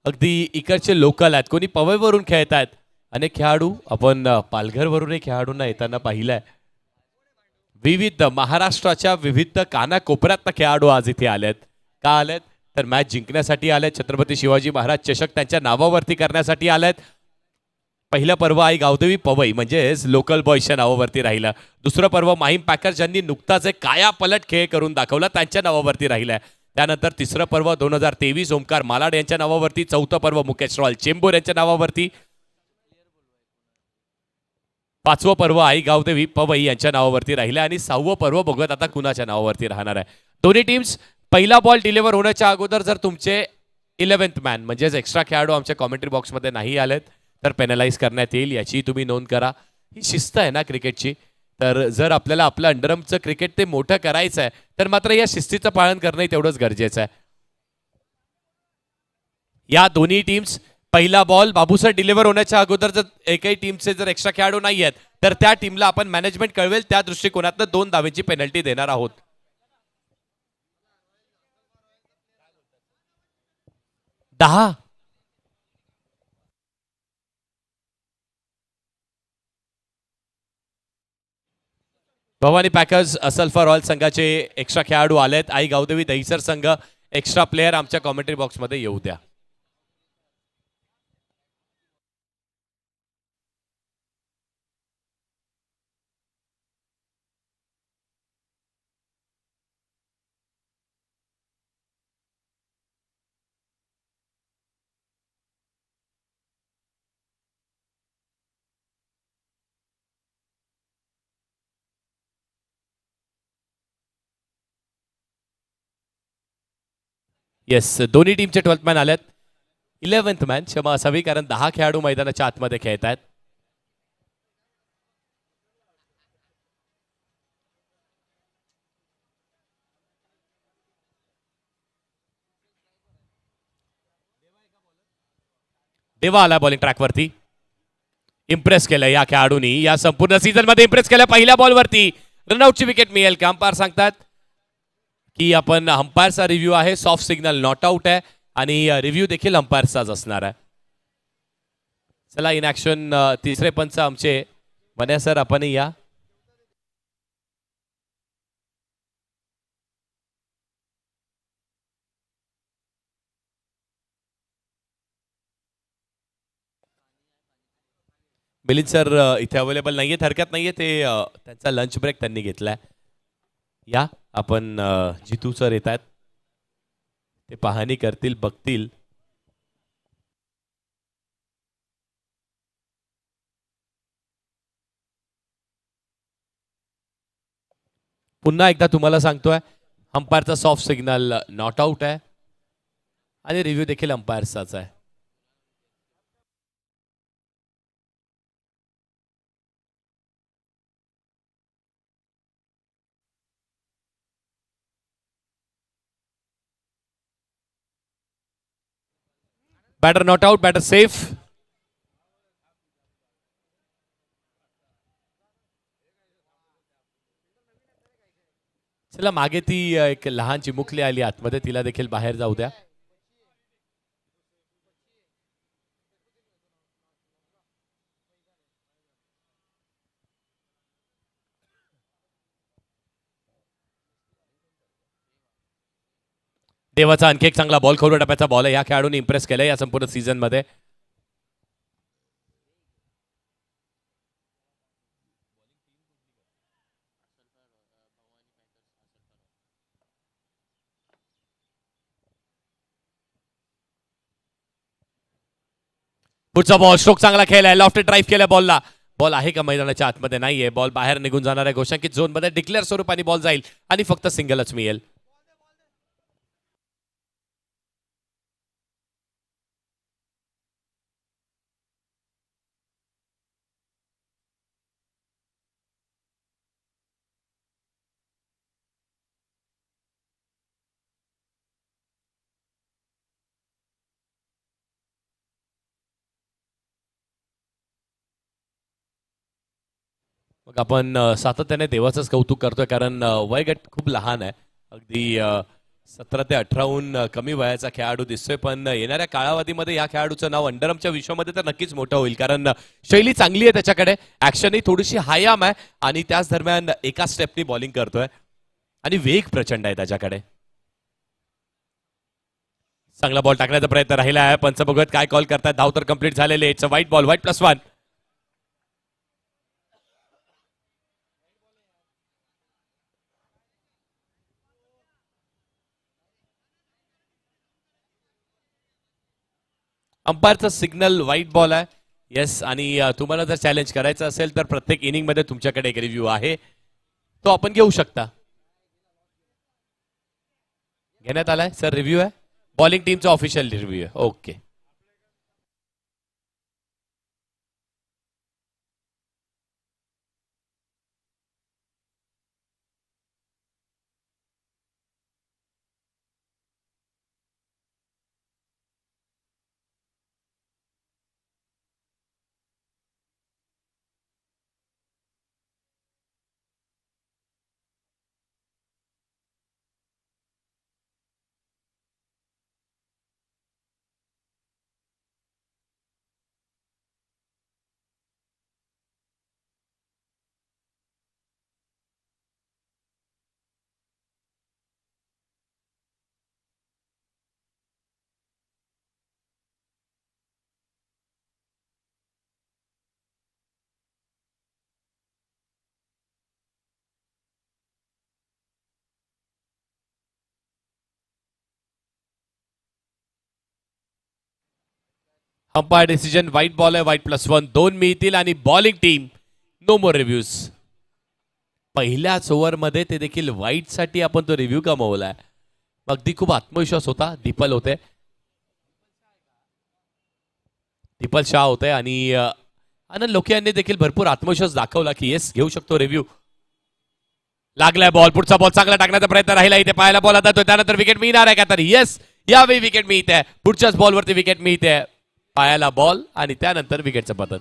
अगदी इकडचे लोकल आहेत, कोणी पवईवरून खेळत आहेत. अनेक खेळाडू आपण पालघरवरूनही खेळाडूंना येताना पाहिलंय. विविध महाराष्ट्राच्या विविध कानाकोपऱ्यात खेळाडू आज इथे आलेत. का आलेत तर मॅच जिंकण्यासाठी आलेत. छत्रपती शिवाजी महाराज चषक त्यांच्या नावावरती करण्यासाठी आलेत. पहिलं पर्व आई गावदेवी पवई म्हणजेच लोकल बॉयच्या नावावरती राहिलं. दुसरं पर्व माहीम पॅकर्स ज्यांनी नुकताच एक काया पलट खेळ करून दाखवला त्यांच्या नावावरती राहिलंय. त्यानंतर तिसरं पर्व 2023 ओमकार मालाड यांच्या नावावरती. चौथं पर्व मुकेश रॉयल चेंबूर यांच्या नावावरती. पाचवं पर्व आई गावदेवी पवई यांच्या नावावरती राहिलं आणि सहावं पर्व बघत आता कुणाच्या नावावरती राहणार आहे. दोन्ही टीम्स पहिला बॉल डिलिव्हर होण्याच्या अगोदर जर तुमचे 11th मॅन म्हणजेच एक्स्ट्रा खेळाडू आमच्या कॉमेंट्री बॉक्समध्ये नाही आलेत तर पेनलाइज करण्यात येईल, याची तुम्ही नोंद करा. ही शिस्त आहे ना क्रिकेटची. तर जर आपल्याला आपलं अंडरमचं क्रिकेट ते मोठं करायचं आहे तर मात्र या शिस्तीचं पालन करणं तेवढंच गरजेचं आहे. या दोन्ही टीम्स पहिला बॉल बाबूसर डिलिव्हर होण्याच्या अगोदर जर एकही टीमचे जर एक्स्ट्रा खेळाडू नाही आहेत तर त्या टीमला आपण मॅनेजमेंट कळवेल त्या दृष्टिकोनातून 2 धावेची पेनल्टी देणार आहोत. 10 भवानी पॅकर्स सल्फर रॉयल संघाचे एक्स्ट्रा खेळाडू आलेत. आई गावदेवी दहिसर संघ एक्स्ट्रा प्लेयर आमच्या कॉमेंट्री बॉक्समध्ये येऊ द्या. येस, दोन्ही टीमचे 12th मॅन आलेत. 11th मॅन क्षमा असावी कारण 10 खेळाडू मैदानाच्या आतमध्ये खेळत आहेत. देवा आला बॉलिंग ट्रॅकवरती. इम्प्रेस केलं या खेळाडूंनी, या संपूर्ण सीझन मध्ये इम्प्रेस केलं. पहिल्या बॉलवरती रनआउटची विकेट मिळेल. अंपायर सांगतात की आपण अंपायरचा रिव्ह्यू आहे, सॉफ्ट सिग्नल नॉट आउट आहे आणि रिव्ह्यू देखील अंपायरचाच असणार आहे. चला इन ऍक्शन तिसरे पंच आमचे मन्या सर, आपण या. मिलिंद सर इथे अवेलेबल नाहीयेत, हरकत नाहीये, ते त्यांचा लंच ब्रेक त्यांनी घेतलाय. या आपण जितू सर येत आहेत, ते पाहणी करतील, बघतील. पुन्हा एकदा तुम्हाला सांगतोय अंपायरचा सॉफ्ट सिग्नल नॉट आउट आहे आणि रिव्ह्यू देखील अंपायरचाच आहे. Batter not out, batter safe. चला मागे ती एक लहान चिमुकली आली आतमध्ये, तिला देखील बाहेर जाऊ द्या. देवाचा आणखी एक चांगला बॉल, खोलू टप्प्याचा बॉल आहे. या खेळाडूंनी इम्प्रेस केलंय या संपूर्ण सीझन मध्ये. पुढचा बॉल, स्ट्रोक चांगला खेळलाय, लॉफ्ट ड्राईव्ह केला बॉलला. बॉल आहे का मैदानाच्या आतमध्ये? नाहीये. बॉल बाहेर निघून जाणार आहे. घोषांकित झोन मध्ये डिक्लेअर स्वरूपाने बॉल जाईल आणि फक्त सिंगलच मिळेल. मग आपण सातत्याने देवाचंच कौतुक करतोय कारण वयगट खूप लहान आहे. अगदी 17 ते 18हून कमी वयाचा खेळाडू दिसतोय, पण येणाऱ्या कालावधीमध्ये या खेळाडूचं नाव अंडरआर्मच्या विश्वामध्ये तर नक्कीच मोठं होईल, कारण शैली चांगली आहे त्याच्याकडे, ऍक्शनही थोडीशी हायाम आहे आणि त्याच दरम्यान एका स्टेपनी बॉलिंग करतोय आणि वेग प्रचंड आहे त्याच्याकडे. चांगला बॉल टाकण्याचा प्रयत्न राहिला आहे. पंच बघत काय कॉल करतात. धाव तर कंप्लीट झालेले. It's a wide ball, wide +1. अंपायरचं सिग्नल व्हाईट बॉल आहे. येस, आणि तुम्हाला जर चॅलेंज करायचं असेल तर प्रत्येक इनिंग मध्ये तुमच्याकडे एक रिव्ह्यू आहे, तो आपण घेऊ शकता. घेण्यात आलाय सर, रिव्ह्यू आहे. बॉलिंग टीमचा ऑफिशियल रिव्ह्यू आहे. Okay. Umpire decision white ball आहे. व्हाईट +1 2 मिळतील आणि बॉलिंग टीम नो मोर रिव्ह्यूज. पहिल्याच ओव्हरमध्ये ते देखील व्हाईट साठी आपण तो रिव्ह्यू कमवलाय. अगदी खूप आत्मविश्वास होता. दीपल होते, दीपल शाह होते आणि आनंद लोके यांनी देखील भरपूर आत्मविश्वास दाखवला की येस घेऊ शकतो रिव्ह्यू. लागलाय बॉल, पुढचा बॉल चांगला टाकण्याचा प्रयत्न राहिला. इथे पायाला बॉल आता त्यानंतर विकेट मिळणार आहे का? तर येस, यावेळी विकेट मिळते. पुढच्याच बॉलवरती विकेट मिळते. पायाला बॉल आणि त्यानंतर विकेटचं पतन.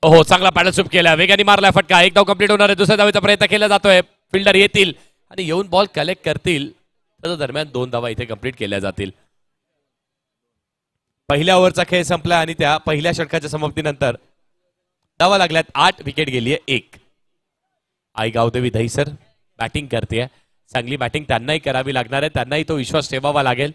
हो, चांगला पॅडल स्वीप केला, वेगाने मारलाय फटका. एक धाव कंप्लीट होणार आहे. दुसऱ्या धावेचा प्रयत्न केला जातोय. फिल्डर येतील आणि येऊन बॉल कलेक्ट करतील. त्याच्या दरम्यान 2 धावा इथे कंप्लीट केल्या जातील. पहिल्या ओव्हरचा खेळ संपला आणि त्या पहिल्या षटकाच्या समाप्तीनंतर धावा लागल्यात 8, विकेट गेली आहे 1. आई गावदेवी दहीसर बॅटिंग करते. चांगली बॅटिंग त्यांनाही करावी लागणार आहे. त्यांनाही तो विश्वास ठेवावा लागेल.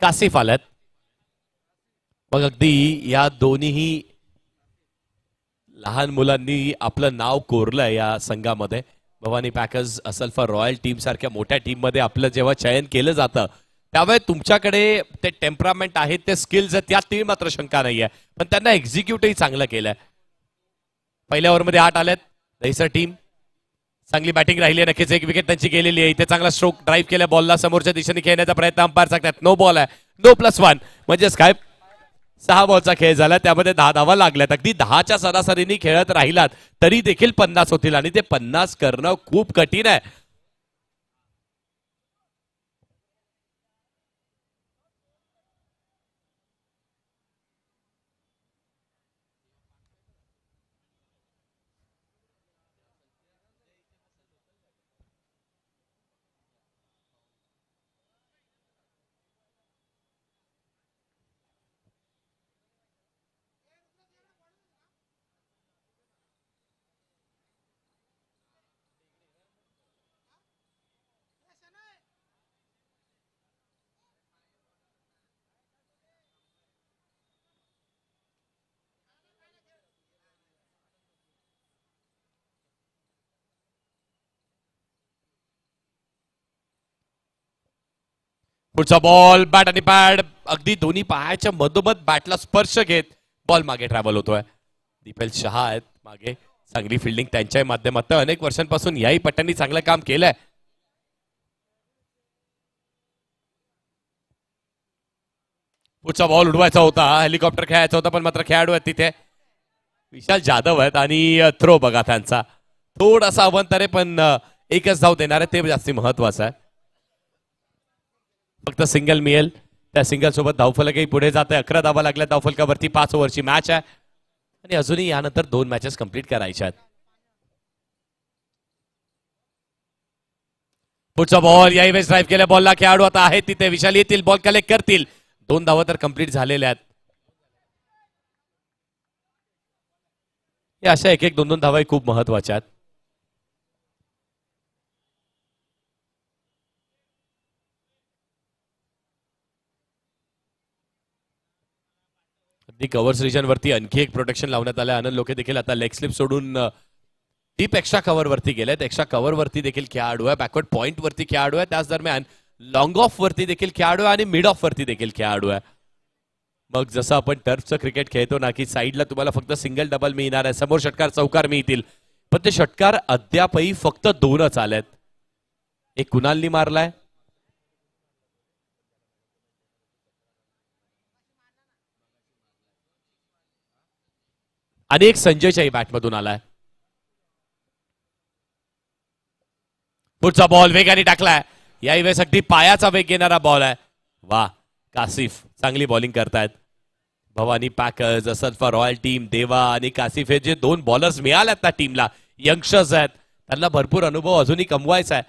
कासिफ आल्यात. मग अगदी या दोन्ही लहान मुलांनी आपलं नाव कोरलंय या संघामध्ये. Bhavani packers Asalpha royal team सारख्या मोठ्या टीम मध्ये आपलं जेव्हा चयन केलं जातं त्यावेळी तुमच्याकडे ते टेम्परामेंट आहे, ते स्किल्स आहेत, त्यात मात्र शंका नाहीये. पण त्यांना एक्झिक्यूटही चांगलं केलंय. पहिल्या ओव्हरमध्ये 8 आलेत. दहिसर टीम चांगली बॅटिंग राहिली आहे. नक्कीच एक विकेट त्यांची गेलेली आहे. इथे चांगला स्ट्रोक ड्राईव्ह केल्या बॉलला समोरच्या दिशेने खेळण्याचा प्रयत्न. अंपायर सांगतात नो बॉल आहे, नो +1. म्हणजेच काय 6 बॉलचा खेळ झाला, त्यामध्ये 10 धावा लागल्यात. अगदी 10च्या सरासरीने खेळत राहिलात तरी देखील 50 होतील आणि ते 50 करणं खूप कठीण आहे. पुढचा बॉल बॅट आणि पॅड अगदी दोन्ही पायाच्या मधोमध बॅटला स्पर्श घेत बॉल मागे ट्रॅव्हल होतोय. दीपेल शहा आहेत मागे. चांगली फिल्डिंग त्यांच्या माध्यमातून अनेक वर्षांपासून याही पट्ट्यांनी चांगलं काम केलंय. पुढचा बॉल उडवायचा होता, हेलिकॉप्टर खेळायचा होता, पण मात्र खेळाडू आहेत तिथे. विशाल जाधव आहेत आणि थ्रो बघा त्यांचा थोडासा अवंतर आहे, पण एकच धाव देणार आहे ते जास्ती महत्वाचं आहे. फक्त सिंगल मिळेल, त्या सिंगल सोबत धावफलकही पुढे जाते. 11 धावा लागल्या धावफलकावरती. 5 ओव्हरची मॅच आहे आणि अजूनही यानंतर 2 मॅचेस कंप्लीट करायच्या आहेत. पुढचा बॉल याही वेळेस ड्राईव्ह केल्या बॉलला खेळाडू आता आहेत तिथे. विशाल येतील, बॉल कलेक्ट करतील. 2 धावा तर कंप्लीट झालेल्या आहेत. या अशा 1-1, 2-2 धावा खूप महत्वाच्या आहेत. कव्हर्स रिजन वरती आणखी एक प्रोटेक्शन लावण्यात आलं. आनंद लोके देखील आता लेग स्लिप सोडून डीप एक्स्ट्रा कव्हर वरती गेलेत. एक्स्ट्रा कव्हर वरती देखील खेळाडू आहे. बॅकवर्ड पॉइंट वरती खेळाडू आहे. त्याच दरम्यान लॉंग ऑफ वरती देखील खेळाडू आहे आणि मिड ऑफ वरती देखील खेळाडू आहे. मग जसं आपण टर्फचं क्रिकेट खेळतो ना की साईडला तुम्हाला फक्त सिंगल डबल मिळणार आहे, समोर षटकार चौकार मिळतील, पण ते षटकार अद्यापही फक्त 2च आलेत. एक कुणालनी मारलाय आणि एक संजयच्याही बॅटमधून आलाय. पुढचा बॉल वेगाने टाकलाय. याही वेळेस अगदी पायाचा वेग घेणारा बॉल आहे. वा, कासिफ चांगली बॉलिंग करतायत. Bhavani packers, Asalpha royal team, देवा आणि कासिफ हे जे 2 बॉलर्स मिळाल्यात त्या टीमला, यंगस्टर्स आहेत, त्यांना भरपूर अनुभव अजूनही कमवायचा आहे.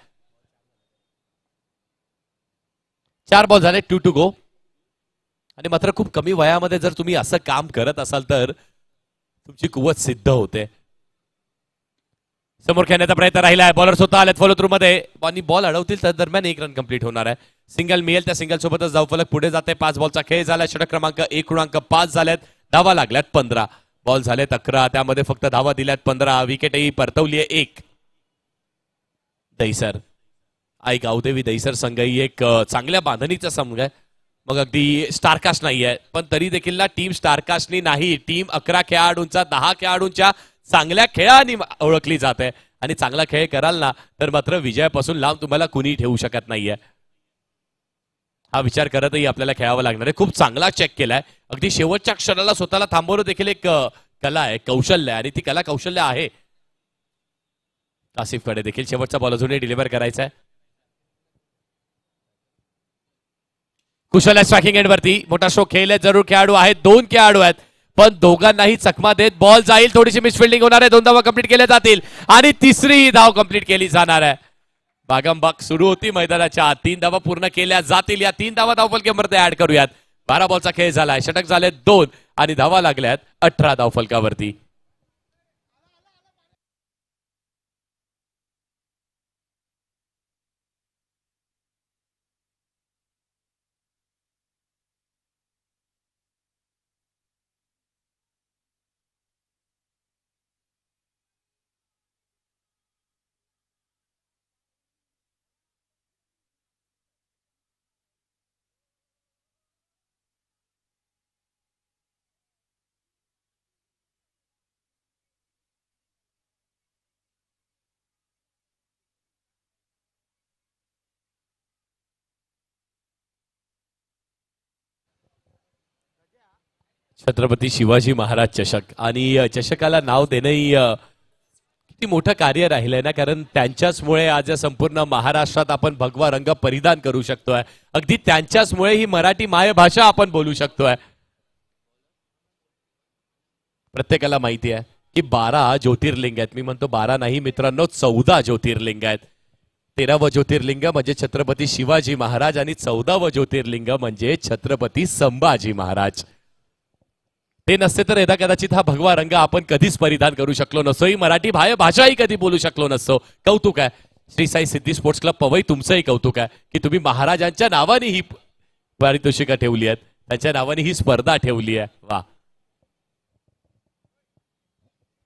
4 बॉल झाले, 2 टू गो. आणि मात्र खूप कमी वयामध्ये जर तुम्ही असं काम करत असाल तर तुमची कुवत सिद्ध होते. समोर खेळण्याचा प्रयत्न राहिला आहे. बॉलर स्वतः आलेत फॉलो थ्रू मध्ये आणि बॉल अडवतील तर दरम्यान 1 रन कंप्लीट होणार आहे. सिंगल मिळेल, त्या सिंगल सोबतच धावफलक पुढे जाते. 5 बॉलचा खेळ झाला. षटक क्रमांक 1.5 झाल्यात. धावा लागल्यात 15. बॉल झालेत 11, त्यामध्ये फक्त धावा दिल्यात 15. विकेटही परतवली आहे 1. दहिसर आई गावदेवी दहिसर संघ ही एक चांगल्या बांधणीचा संघ आहे. मग अगदी स्टारकास्ट नाही आहे, पण तरी देखील ना टीम स्टारकास्टनी नाही, टीम 11 खेळाडूंचा 10 खेळाडूंच्या चांगल्या खेळाने ओळखली जाते. आणि चांगला खेळ कराल ना तर मात्र विजयापासून लांब तुम्हाला कुणी ठेवू शकत नाहीये. हा विचार करतही आपल्याला खेळावं लागणार आहे. खूप चांगला चेक केलाय. अगदी शेवटच्या क्षणाला स्वतःला थांबवणं देखील एक कला आहे, कौशल्य आहे आणि ती कला कौशल्य आहे. कासिफकडे देखील शेवटचा बॉल अजूनही डिलिव्हर करायचा आहे. कुशल स्ट्रायकिंग एंड वरती मोठा शो खेळले जरूर खेळाडू आहेत. 2 खेळाडू आहेत पण दोघांनाही चकमा देत बॉल जाईल. थोडीशी मिसफिल्डिंग होणार आहे. 2 धावा कंप्लीट केल्या जातील आणि तिसरी धाव कंप्लीट केली जाणार आहे. बागमबाग सुरू होती मैदानाच्या आत. 3 धावा पूर्ण केल्या जातील. या 3 धावा धावफलकामध्ये ऍड करूयात. 12 बॉलचा खेळ झालाय. षटक झाले 2 आणि धावा लागल्यात 18 धावफलकावरती. छत्रपती शिवाजी महाराज चषक आणि चषकाला नाव देणंही किती मोठं कार्य राहिलंय ना, कारण त्यांच्याचमुळे आज या संपूर्ण महाराष्ट्रात आपण भगवा रंग परिधान करू शकतोय. अगदी त्यांच्याचमुळे ही मराठी मायभाषा आपण बोलू शकतोय. प्रत्येकाला माहिती आहे की 12 ज्योतिर्लिंग आहेत. मी म्हणतो 12 नाही मित्रांनो, 14 ज्योतिर्लिंग आहेत. 13वं ज्योतिर्लिंग म्हणजे छत्रपती शिवाजी महाराज आणि 14वं ज्योतिर्लिंग म्हणजे छत्रपती संभाजी महाराज. ते नसते तर यदा कदाचित हा भगवा रंग आपण कधीच परिधान करू शकलो नसतो. ही मराठी भाषाही कधी बोलू शकलो नसतो. कौतुक आहे श्री साई सिद्धी स्पोर्ट्स क्लब पवई, तुमचंही कौतुक आहे की तुम्ही महाराजांच्या नावाने ही पारितोषिकं ठेवली आहेत, त्यांच्या नावाने ही स्पर्धा ठेवली आहे. वा,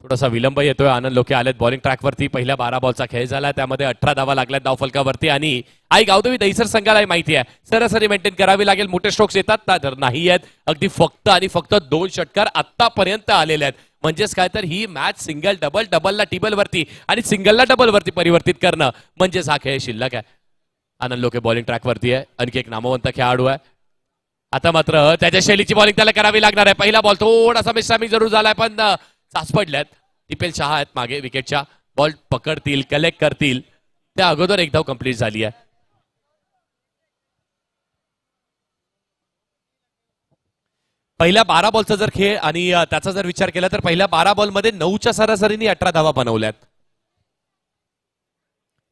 थोडासा विलंब येतोय. आनंद लोके आलेत बॉलिंग ट्रॅकवरती. पहिल्या 12 बॉलचा खेळ झाला, त्यामध्ये 18 धावा लागल्यात धावफलकावरती आणि आई गावदेवी दहिसर संघालाही माहिती आहे सरासरी मेंटेन करावी लागेल. मोठे स्ट्रोक्स येतात ना, तर नाही आहेत. अगदी फक्त आणि फक्त 2 षटकार आतापर्यंत आलेले आहेत. म्हणजेच काय तर ही मॅच सिंगल डबल, डबलला टेबल वरती आणि सिंगलला डबल वरती परिवर्तित करणं म्हणजेच हा खेळ शिल्लक आहे. आनंद लोके बॉलिंग ट्रॅकवरती आहे. आणखी एक नामवंत खेळाडू आहे. आता मात्र त्याच्या शैलीची बॉलिंग त्याला करावी लागणार आहे. पहिला बॉल थोडासा मिसमॅच जरूर झालाय, पण चाच पडल्यात. टिपेल शहा आहेत मागे विकेटच्या. बॉल पकडतील, कलेक्ट करतील. त्या अगोदर एक धाव कंप्लीट झाली आहे. पहिल्या 12 बॉलचा जर खेळ आणि त्याचा जर विचार केला तर पहिल्या 12 बॉलमध्ये 9च्या सरासरीने 18 धावा बनवल्यात.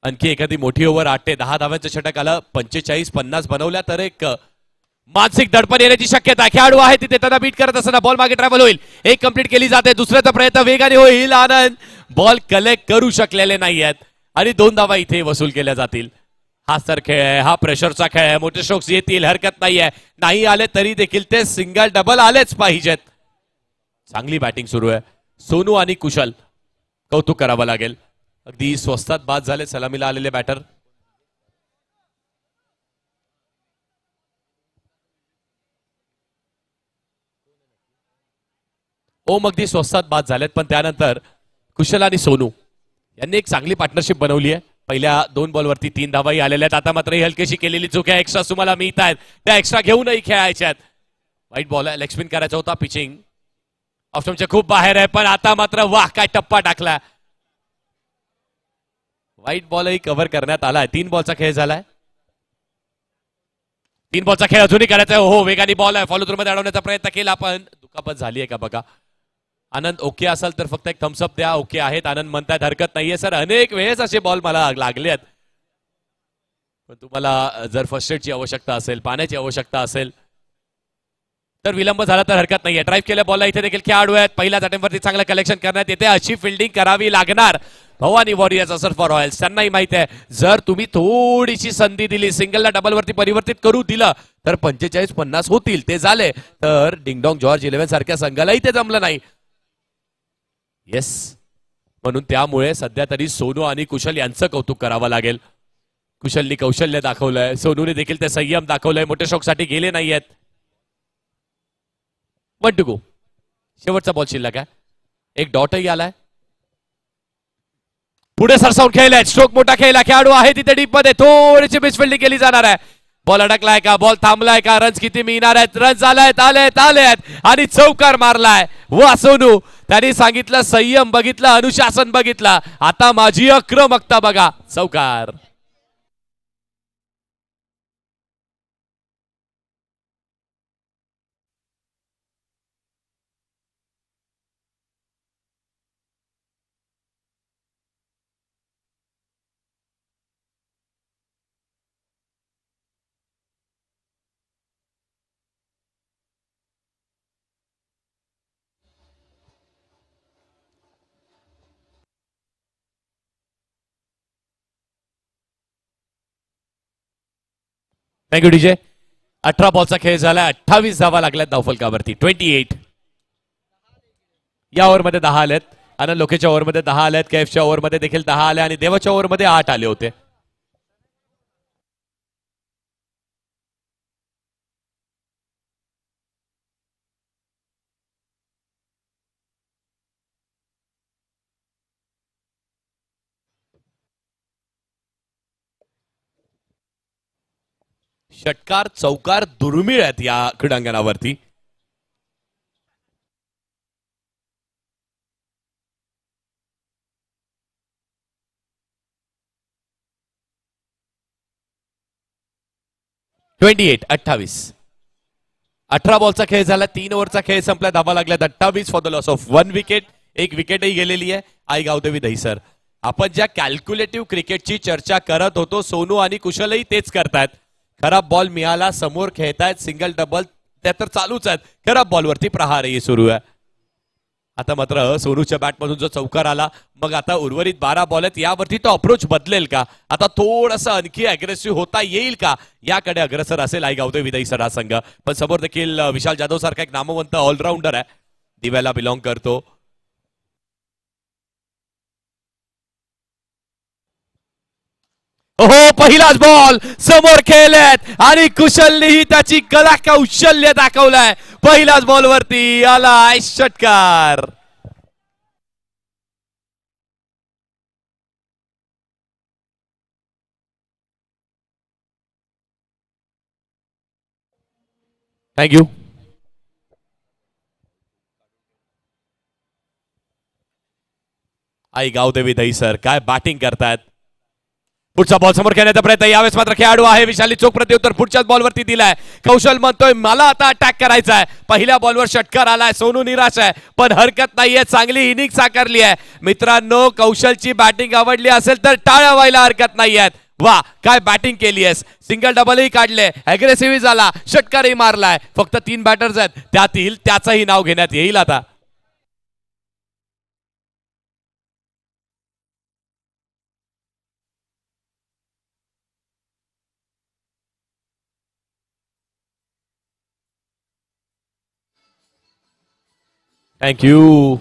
आणखी एखादी मोठी ओव्हर 8 ते 10 धाव्यांचं षटक आलं, 45-50 बनवल्या तर एक मानसिक दडपण येण्याची शक्यता. खेळाडू आहे तिथे, त्यांना बीट करत असताना बॉल मागे ट्रॅव्हल होईल. एक कंप्लीट केली जाते, दुसऱ्याचा प्रयत्न वेगाने होईल. आनंद बॉल कलेक्ट करू शकलेले नाही आहेत आणि 2 धावा इथे वसूल केल्या जातील. हा सर खेळ आहे, हा प्रेशरचा खेळ आहे. मोठे स्ट्रोक्स येतील, हरकत नाहीये. नाही आले तरी देखील ते सिंगल डबल आलेच पाहिजेत. चांगली बॅटिंग सुरू आहे. सोनू आणि कुशल कौतुक करावं लागेल. अगदी स्वस्तात बाद झाले सलामीला आलेले बॅटर. ओम अगदी स्वस्तात बाद झालेत, पण त्यानंतर कुशल आणि सोनू यांनी एक चांगली पार्टनरशिप बनवली आहे. पहिल्या 2 बॉलवरती 3 धावाही आलेल्या आहेत. आता मात्र ही हलकीशी केलेली चूक आहे. एक्स्ट्रा तुम्हाला मिळत आहेत, त्या एक्स्ट्रा घेऊनही खेळायच्यात. वाईट बॉल आहे, लेग स्पिन करायचा होता. पिचिंग ऑप्शनच्या खूप बाहेर आहे, पण आता मात्र वाह काय टप्पा टाकला. वाईट बॉलही कव्हर करण्यात आलाय. 3 बॉलचा खेळ झालाय. 3 बॉलचा खेळ अजूनही करायचा आहे. हो, वेगाने बॉल आहे, फॉलो थ्रू मध्ये अडवण्याचा प्रयत्न केला, पण दुखापत झाली आहे का बघा. आनंद ओके असाल तर फक्त एक थम्सअप द्या. ओके आहेत आनंद म्हणतायत, हरकत नाहीये सर. अनेक वेळेस असे बॉल मला लागले आहेत, पण तुम्हाला जर फर्स्ट एडची आवश्यकता असेल, पाण्याची आवश्यकता असेल तर विलंब झाला तर हरकत नाहीये. ड्राईव्ह केल्या बॉलला इथे देखील खेळाडू आहेत. पहिल्याच अटेम्प्टवरती चांगलं कलेक्शन करण्यात येते. अशी फिल्डिंग करावी लागणार भवानी वॉरियर्स असर फॉर रॉयल्स. त्यांनाही माहिती आहे जर तुम्ही थोडीशी संधी दिली, सिंगलला डबलवरती परिवर्तित करू दिलं तर 45-50 होतील. ते झाले तर डिंगडॉंग जॉर्ज 11 सारख्या संघालाही ते जमलं नाही. येस, म्हणून त्यामुळे सध्या तरी सोनू आणि कुशल यांचं कौतुक करावं लागेल. कुशलनी कौशल्य दाखवलंय, सोनूने देखील ते संयम दाखवलंय. मोठ्या शॉकसाठी गेले नाहीयेत. 1 टू गो. शेवटचा बॉल शिल्लक आहे. एक डॉटही आलाय. पुढे सरसावून खेळलाय, स्ट्रोक मोठा खेळला. खेळाडू आहे तिथे डीप मध्ये, थोडीशी मिसफिल्डिंग केली जाणार आहे. बॉल अडकलाय का, बॉल थांबलाय का, रन्स किती मिळणार आहेत. रन्स आलेत आणि चौकार मारलाय. वा सोनू, त्यांनी सांगितलं संयम बघितलं, अनुशासन बघितलं. आता माझी आक्रमकता बघा. चौकार. Thank you DJ. 18 बॉलचा खेळ झाला. 28 धावा लागल्यात धावफलकावरती. 28. या ओव्हरमध्ये 10 आलेत. आनंद लोकेच्या ओव्हरमध्ये 10 आलेत. कैफच्या ओव्हरमध्ये देखील 10 आले आणि देवाच्या ओव्हरमध्ये 8 आले होते. षटकार चौकार दुर्मिळ आहेत या क्रीडांगणावरती. 28. 18 बॉलचा खेळ झाला, 3 ओव्हरचा खेळ संपला, धावा लागल्या 28 for the loss of 1 wicket. एक विकेटही गेलेली आहे. आई गावदेवी दहिसर. आपण ज्या कॅल्क्युलेटिव्ह क्रिकेटची चर्चा करत होतो, सोनू आणि कुशलही तेच करतायत. खराब बॉल मिळाला, समोर खेळतायत, सिंगल डबल त्या तर चालूच आहेत. खराब बॉलवरती प्रहारही सुरू आहे. आता मात्र सोनूच्या बॅटमधून जो चौकार आला, मग आता उर्वरित 12 बॉल आहेत, यावरती तो अप्रोच बदलेल का? आता थोडंसं आणखी अग्रेसिव्ह होता येईल का? याकडे अग्रसर असेल आई गावदेवी दहिसर हा संघ. पण समोर देखील विशाल जाधव सारखा एक नामवंत ऑलराऊंडर आहे, दिव्याला बिलॉंग करतो. हो, पहिलाच बॉल समोर खेळलेत आणि कुशलनेही त्याची कला कौशल्य दाखवलाय. पहिल्याच बॉलवरती आलाय षटकार. थँक्यू. आई गावदेवी दहिसर काय बॅटिंग करतायत. पुढचा बॉल समोर खेळण्याचा प्रयत्न, यावेळेस मात्र खेळाडू आहे विशाली चोख प्रत्युत्तर पुढच्याच बॉलवरती दिलाय. कौशल म्हणतोय मला आता अटॅक करायचा आहे. पहिल्या बॉलवर षटकार आलाय, सोनू निराश आहे, पण हरकत नाहीये, चांगली इनिंग साकारली आहे. मित्रांनो, कौशलची बॅटिंग आवडली असेल तर टाळ्या व्हायला हरकत नाहीयेत. वा, काय बॅटिंग केली आहेस. सिंगल डबलही काढले, अग्रेसिव्ह झाला, षटकारही मारलाय. फक्त 3 बॅटर्स आहेत, त्यातील त्याचंही नाव घेण्यात येईल आता. थँक्यू,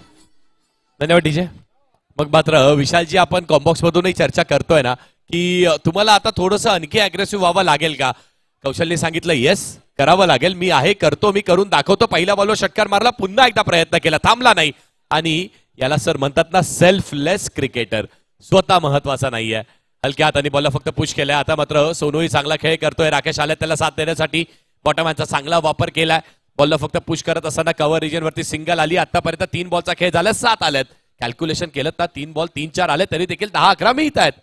धन्यवाद डीजे. मग मात्र विशालजी, आपण कॉम्बॉक्स मधूनही चर्चा करतोय ना की तुम्हाला आता थोडंसं आणखी अग्रेसिव्ह व्हावं लागेल का? कौशलने सांगितलं येस करावं लागेल, मी आहे, करतो, मी करून दाखवतो. पहिल्या बॉलवर षटकार मारला, पुन्हा एकदा प्रयत्न केला, थांबला नाही. आणि याला सर म्हणतात ना सेल्फलेस क्रिकेटर, स्वतः महत्वाचा नाहीये. हलक्या हाताने बॉलला फक्त पुश केलाय. आता मात्र सोनूही चांगला खेळ करतोय, राकेश आले त्याला साथ देण्यासाठी, बॉटमॅनचा चांगला वापर केलाय. बॉलला फक्त पुश करत असताना कव्हर रिजन वरती सिंगल आली. आतापर्यंत 3 बॉलचा खेळ झाला, 7 आल्यात. कॅल्क्युलेशन केलं तर 3 बॉल 3-4 आले, तरी देखील 10-11 मिळत आहेत.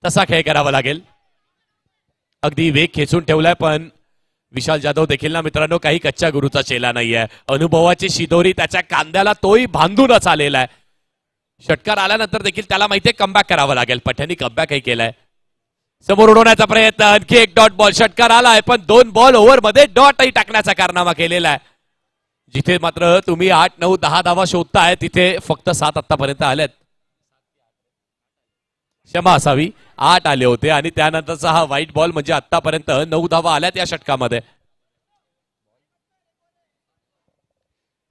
तसा खेळ करावा लागेल. अगदी वेग खेचून ठेवलाय, पण विशाल जाधव देखील ना मित्रांनो काही कच्च्या गुरुचा चेला नाहीये. अनुभवाची शिदोरी त्याच्या कांद्याला तोही बांधूनच आलेला आहे. षटकार आल्यानंतर देखील त्याला माहितीये कमबॅक करावं लागेल. पठ्यानी कमबॅकही केलाय. समोर उडवण्याचा प्रयत्न, आणखी एक डॉट बॉल, षटकार आलाय, पण 2 बॉल ओव्हर मध्ये डॉटही टाकण्याचा कारनामा केलेला आहे. जिथे मात्र तुम्ही 8, 9, 10 धावा शोधताय, तिथे फक्त 7 आतापर्यंत आल्यात. क्षमा असावी, 8 आले होते आणि त्यानंतरचा हा व्हाईट बॉल, म्हणजे आतापर्यंत 9 धावा आल्यात या षटकामध्ये.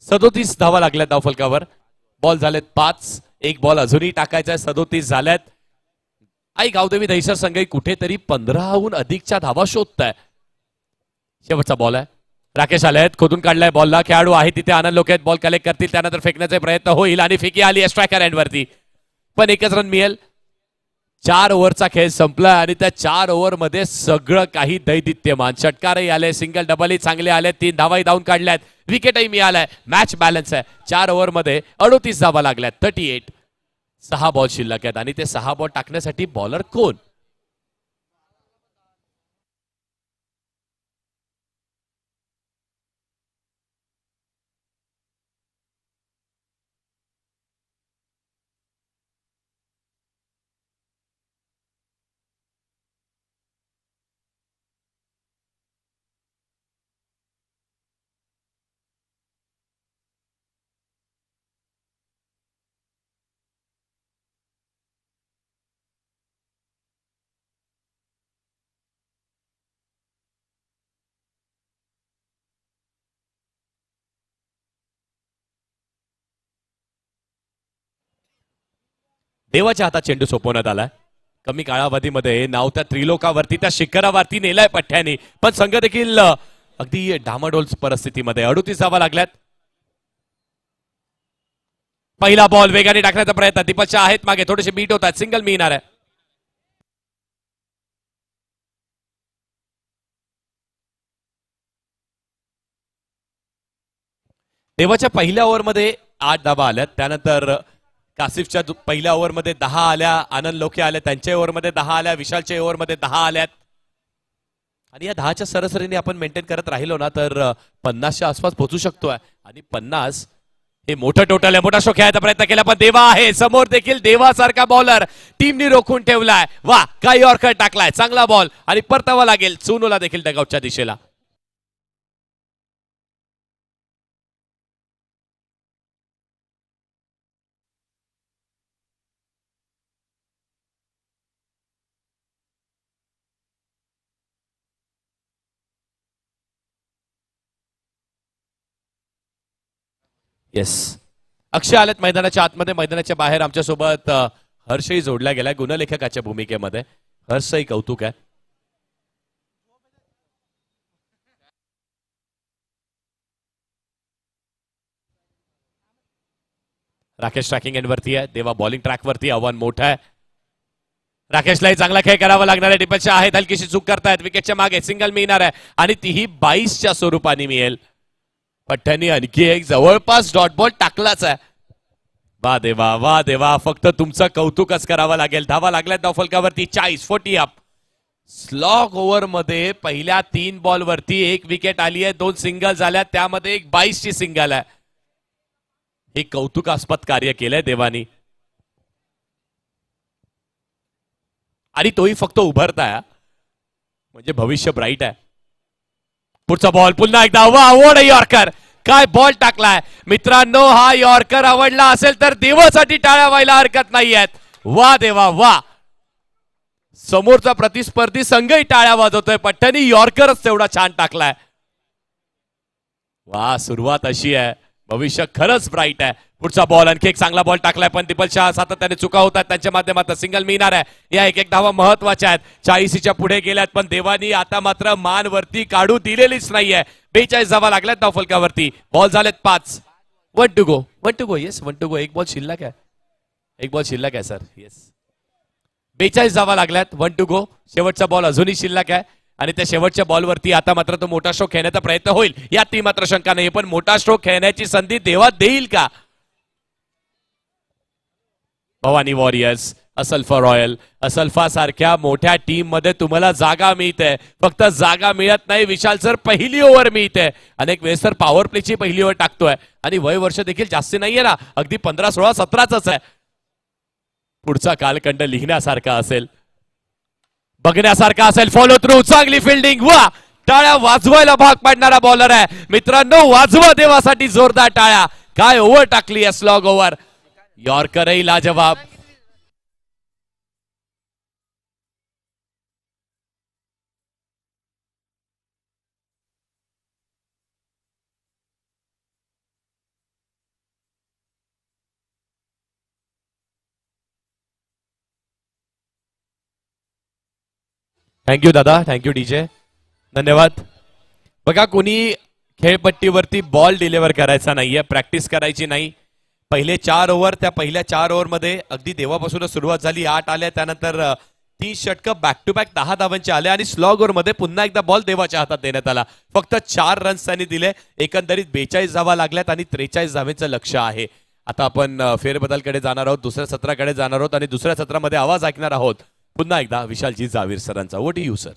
37 धावा लागल्यात धावफलकावर. बॉल झालेत 5, एक बॉल अजूनही टाकायचा आहे. 37 झाल्यात. आई गावदेवी दहिसर संघही कुठेतरी 15हून अधिकच्या धावा शोधताय. शेवटचा बॉल आहे, राकेश आले आहेत, खोदून काढलाय बॉलला, खेळाडू आहे तिथे, आनंद लोक आहेत, बॉल कलेक्ट करतील, त्यानंतर फेकण्याचा प्रयत्न होईल आणि फेकी आली स्ट्रायकर एंडवरती, पण एकच रन मिळेल. 4 ओव्हरचा खेळ संपला आणि त्या 4 ओव्हरमध्ये सगळं काही दैदित्यमान. षटकारही आले, सिंगल डबलही चांगले आले, 3 धावाही धावून काढल्यात, विकेटही मिळालाय, मॅच बॅलन्स आहे. 4 ओव्हरमध्ये 38 धावा लागल्यात, 38. 6 बॉल शिल्लक आहेत आणि ते 6 बॉल टाकण्यासाठी बॉलर कोण? देवाच्या हातात चेंडू सोपवण्यात आलाय. कमी कालावधीमध्ये नाव त्या त्रिलोकावरती, त्या शिखरावरती नेलाय पठ्याने, पण संघ देखील अगदी डामाडोल परिस्थितीमध्ये. 38 धावा लागल्यात. पहिला बॉल वेगाने टाकण्याचा प्रयत्न, दीपकच्या आहेत मागे, थोडेसे बीट होतात, सिंगल मिळणार आहे. देवाच्या पहिल्या ओव्हरमध्ये 8 धावा आल्यात. त्यानंतर कासिफच्या पहिल्या ओव्हरमध्ये 10 आल्या, आनंद लोके आले, त्यांच्या ओव्हरमध्ये 10 आल्या, विशालच्या ओव्हरमध्ये 10 आल्यात. आणि या 10च्या सरासरीने आपण मेंटेन करत राहिलो ना तर 50च्या आसपास पोहोचू शकतोय. आणि 50 हे मोठं टोटल आहे. मोठा शो खेळायचा प्रयत्न केला पण देवा आहे समोर. देखील देवासारखा बॉलर टीमनी रोखून ठेवलाय. वा काय यॉर्कर टाकलाय. चांगला बॉल आणि परतावा लागेल चुनूला देखील डगआउटच्या दिशेला. येस, अक्षय आलेत मैदानाच्या आतमध्ये. मैदानाच्या बाहेर आमच्यासोबत हर्षही जोडला गेलाय गुणलेखकाच्या भूमिकेमध्ये. हर्षही कौतुक आहे. राकेश ट्रॅकिंग एंडवरती आहे. देवा बॉलिंग ट्रॅकवरती. आव्हान मोठं आहे. राकेशलाही चांगला खेळ करावा लागणार आहे. डिपेच्या आहेत हलकीशी चूक करतायत. विकेटच्या मागे सिंगल मिळणार आहे आणि तीही 22च्या स्वरूपाने मिळेल. पठ्ठ्यानी आणखी एक जवळपास डॉट बॉल टाकलाच आहे. वा देवा वा देवा, फक्त तुमचं कौतुकच करावं लागेल. धावा लागल्यात धावफलकावरती 40 अप. स्लॉग ओव्हर मध्ये पहिल्या 3 बॉल वरती 1 विकेट आली आहे. 2 सिंगल झाल्या, त्यामध्ये एक 22ची सिंगल आहे. हे कौतुकास्पद कार्य केलंय देवानी आणि तोही फक्त उभरताय. म्हणजे भविष्य ब्राईट आहे. पुढचा बॉल पुन्हा एकदा वा आवड यॉर्कर. काय बॉल टाकलाय मित्रांनो. हा यॉर्कर आवडला असेल तर देवासाठी टाळ्या व्हायला हरकत नाही आहेत. वा देवा वा, समोरचा प्रतिस्पर्धी संघही टाळ्या वाजवतोय. पठ्ठ्यानी यॉर्करच तेवढा छान टाकलाय. वा, सुरुवात अशी आहे. भविष्य खरंच ब्राईट आहे. पुढचा बॉल आणखी एक चांगला बॉल टाकलाय पण दीपल शाह सातत्याने चुका होतात त्यांच्या माध्यमातून. सिंगल मिळणार आहे. या एक धावा महत्वाच्या आहेत. 40च्या पुढे गेल्यात पण देवानी आता मात्र मान वरती काढू दिलेलीच नाहीये. 42 धावा लागल्यात धावफलकावरती. बॉल झालेत 5. 1 to go. 1 to go. Yes 1 to go. एक बॉल शिल्लक आहे. एक बॉल शिल्लक आहे सर. येस, 42 धावा लागल्यात. 1 टू गो. शेवटचा बॉल अजूनही शिल्लक आहे आणि त्या शेवटच्या बॉलवरती आता मात्र तो मोठा स्ट्रोक खेळण्याचा प्रयत्न होईल यात मात्र शंका नाही. पण मोठा स्ट्रोक खेळण्याची संधी देवा देईल का. भवानी वॉरियर्स, असल्फा रॉयल, असल्फा सारख्या मोठ्या टीम मध्ये तुम्हाला जागा मिळते. फक्त जागा मिळत नाही विशाल सर, पहिली ओव्हर मिळते. अनेक वेळेस तर पॉवर प्लेची पहिली ओव्हर टाकतोय आणि वय वर्ष देखील जास्त नाहीये ना, अगदी 15, 16, 17च आहे. पुढचा कालखंड लिहिण्यासारखा असेल, बघण्यासारखा असेल. फॉलो थ्रू, चांगली फिल्डिंग. वा, टाळ्या वाजवायला भाग पाडणारा बॉलर आहे मित्रांनो. वाजवा देवासाठी जोरदार टाळ्या. काय ओव्हर टाकली आहे स्लॉग ओव्हर. यॉर्करही लाजवाब. थँक्यू दादा, थँक्यू डीजे, धन्यवाद. बघा, कोणी खेळपट्टीवरती बॉल डिलिव्हर करायचा नाहीये, प्रॅक्टिस करायची नाही. पहिले 4 ओव्हर, त्या पहिल्या 4 ओव्हरमध्ये अगदी देवापासूनच सुरुवात झाली. 8 आल्या, त्यानंतर 30 षटकं बॅक टू बॅक 10 धावांचे आले आणि स्लॉग ओव्हर मध्ये पुन्हा एकदा बॉल देवाच्या हातात देण्यात आला. फक्त 4 रन्स त्यांनी दिले. एकंदरीत 42 धावा लागल्यात आणि 43 धावेचं लक्ष आहे. आता आपण फेरबदलकडे जाणार आहोत, दुसऱ्या सत्राकडे जाणार आहोत आणि दुसऱ्या सत्रामध्ये आवाज ऐकणार आहोत पुन्हा एकदा विशालजी जावीर सरांचा. What do you sir.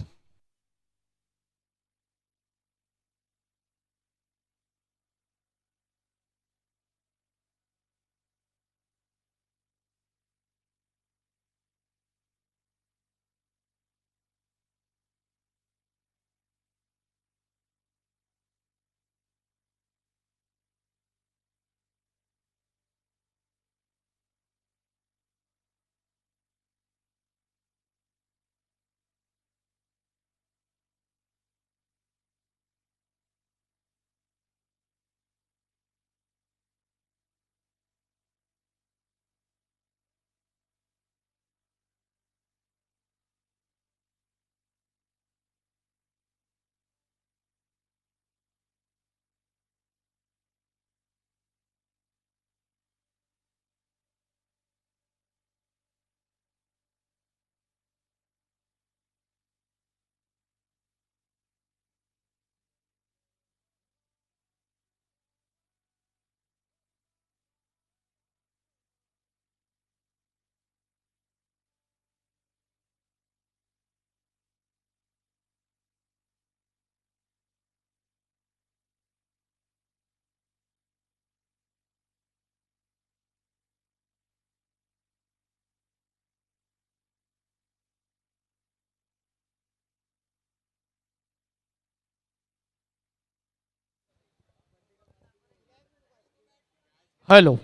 Hello,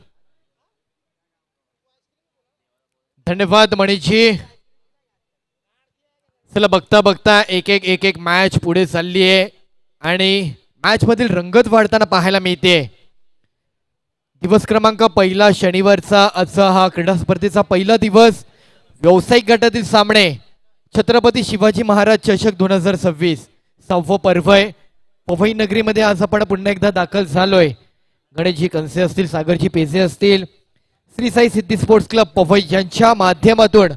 धन्यवाद मणिजी. चला, बघता बघता एक एक मॅच पुढे चालली आहे आणि मॅच मधील रंगत वाढताना पाहायला मिळते. दिवस क्रमांक पहिला, शनिवारचा आजचा हा क्रीडा स्पर्धेचा पहिला दिवस. व्यावसायिक गटातील सामने, छत्रपती शिवाजी महाराज चषक 2026 सहावं पर्व आहे. पवई नगरीमध्ये आज आपण पुन्हा एकदा दाखल झालोय. गणेशजी कंसे असतील, सागरजी पेजे असतील, श्री साई सिद्धी स्पोर्ट्स क्लब पवई यांच्या माध्यमातून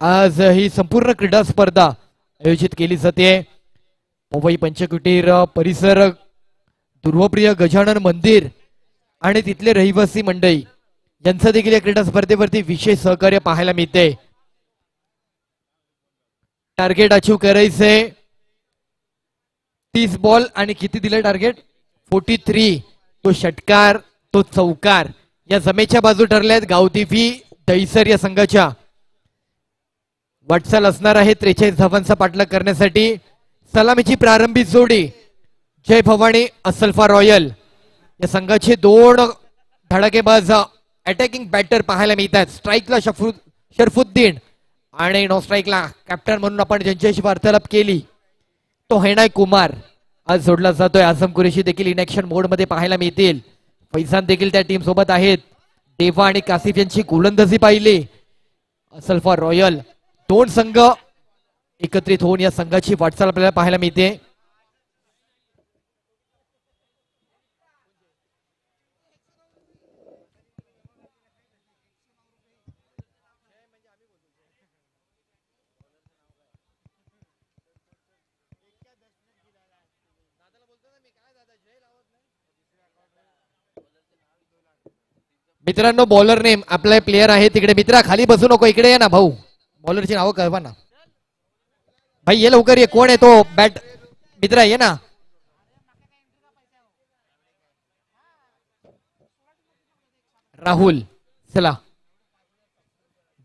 आज ही संपूर्ण क्रीडा स्पर्धा आयोजित केली जाते. पवई पंचकुटीर परिसर, दुर्वप्रिय गजानन मंदिर आणि तिथले रहिवासी मंडळी यांचं देखील या क्रीडा स्पर्धेवरती विशेष सहकार्य पाहायला मिळते. टार्गेट अचीव करायचंय 30 बॉल आणि किती दिले टार्गेट 43. तो षटकार, तो चौकार या जमेच्या बाजू ठरल्यात. गावदेवी दहिसर या संघाच्या वाटचाल असणार आहे 43 धावांचा पाठलाग करण्यासाठी. सलामीची प्रारंभी जोडी जय भवानी असल्फा रॉयल या संघाचे दोन धडाकेबाज अटॅकिंग बॅटर पाहायला मिळतात. स्ट्राईकला शरफुद्दीन आणि नो स्ट्राईकला कॅप्टन म्हणून आपण ज्यांच्याशी वार्तालाप केली तो हैनाय कुमार आज जोडला जातोय. आझम कुरेशी देखील इनॅक्शन मोड मध्ये पाहायला मिळतील. फैजान देखील त्या टीम सोबत आहेत. देवा आणि कासिफ यांची गोलंदाजी पाहिली. असल्फा रॉयल दोन संघ एकत्रित होऊन या संघाची वाटचाल आपल्याला पाहायला मिळते. मित्रांनो, बॉलर नेम आपला प्लेयर आहे तिकडे. मित्रा खाली बसू नको, इकडे ये ना भाऊ. बॉलरची नावं कळवा ना भाई. ये लवकर, ये कोण आहे तो बॅट मित्रा, ये ना. राहुल. चला,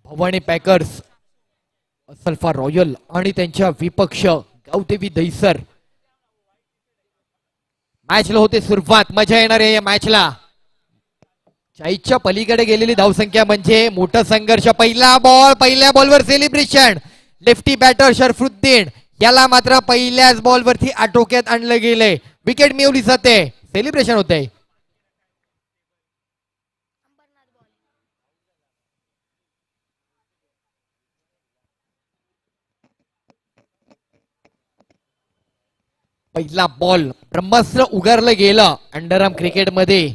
भवानी पॅकर्स, असल्फा रॉयल आणि त्यांच्या विपक्ष गावदेवी दहिसर. मॅचला होते सुरुवात. मजा येणार आहे या मॅचला. 40च्या पलीकडे गेलेली धावसंख्या म्हणजे मोठा संघर्ष. पहिल्या बॉलवर सेलिब्रेशन. लेफ्टी बॅटर शरफुद्दीन याला मात्र पहिल्याच बॉलवरती आटोक्यात आणलं गेलंय. विकेट मिळवली जाते. सेलिब्रेशन होते. पहिला बॉल ब्रह्मास्त्र उगारलं गेलं अंडरआर्म क्रिकेटमध्ये.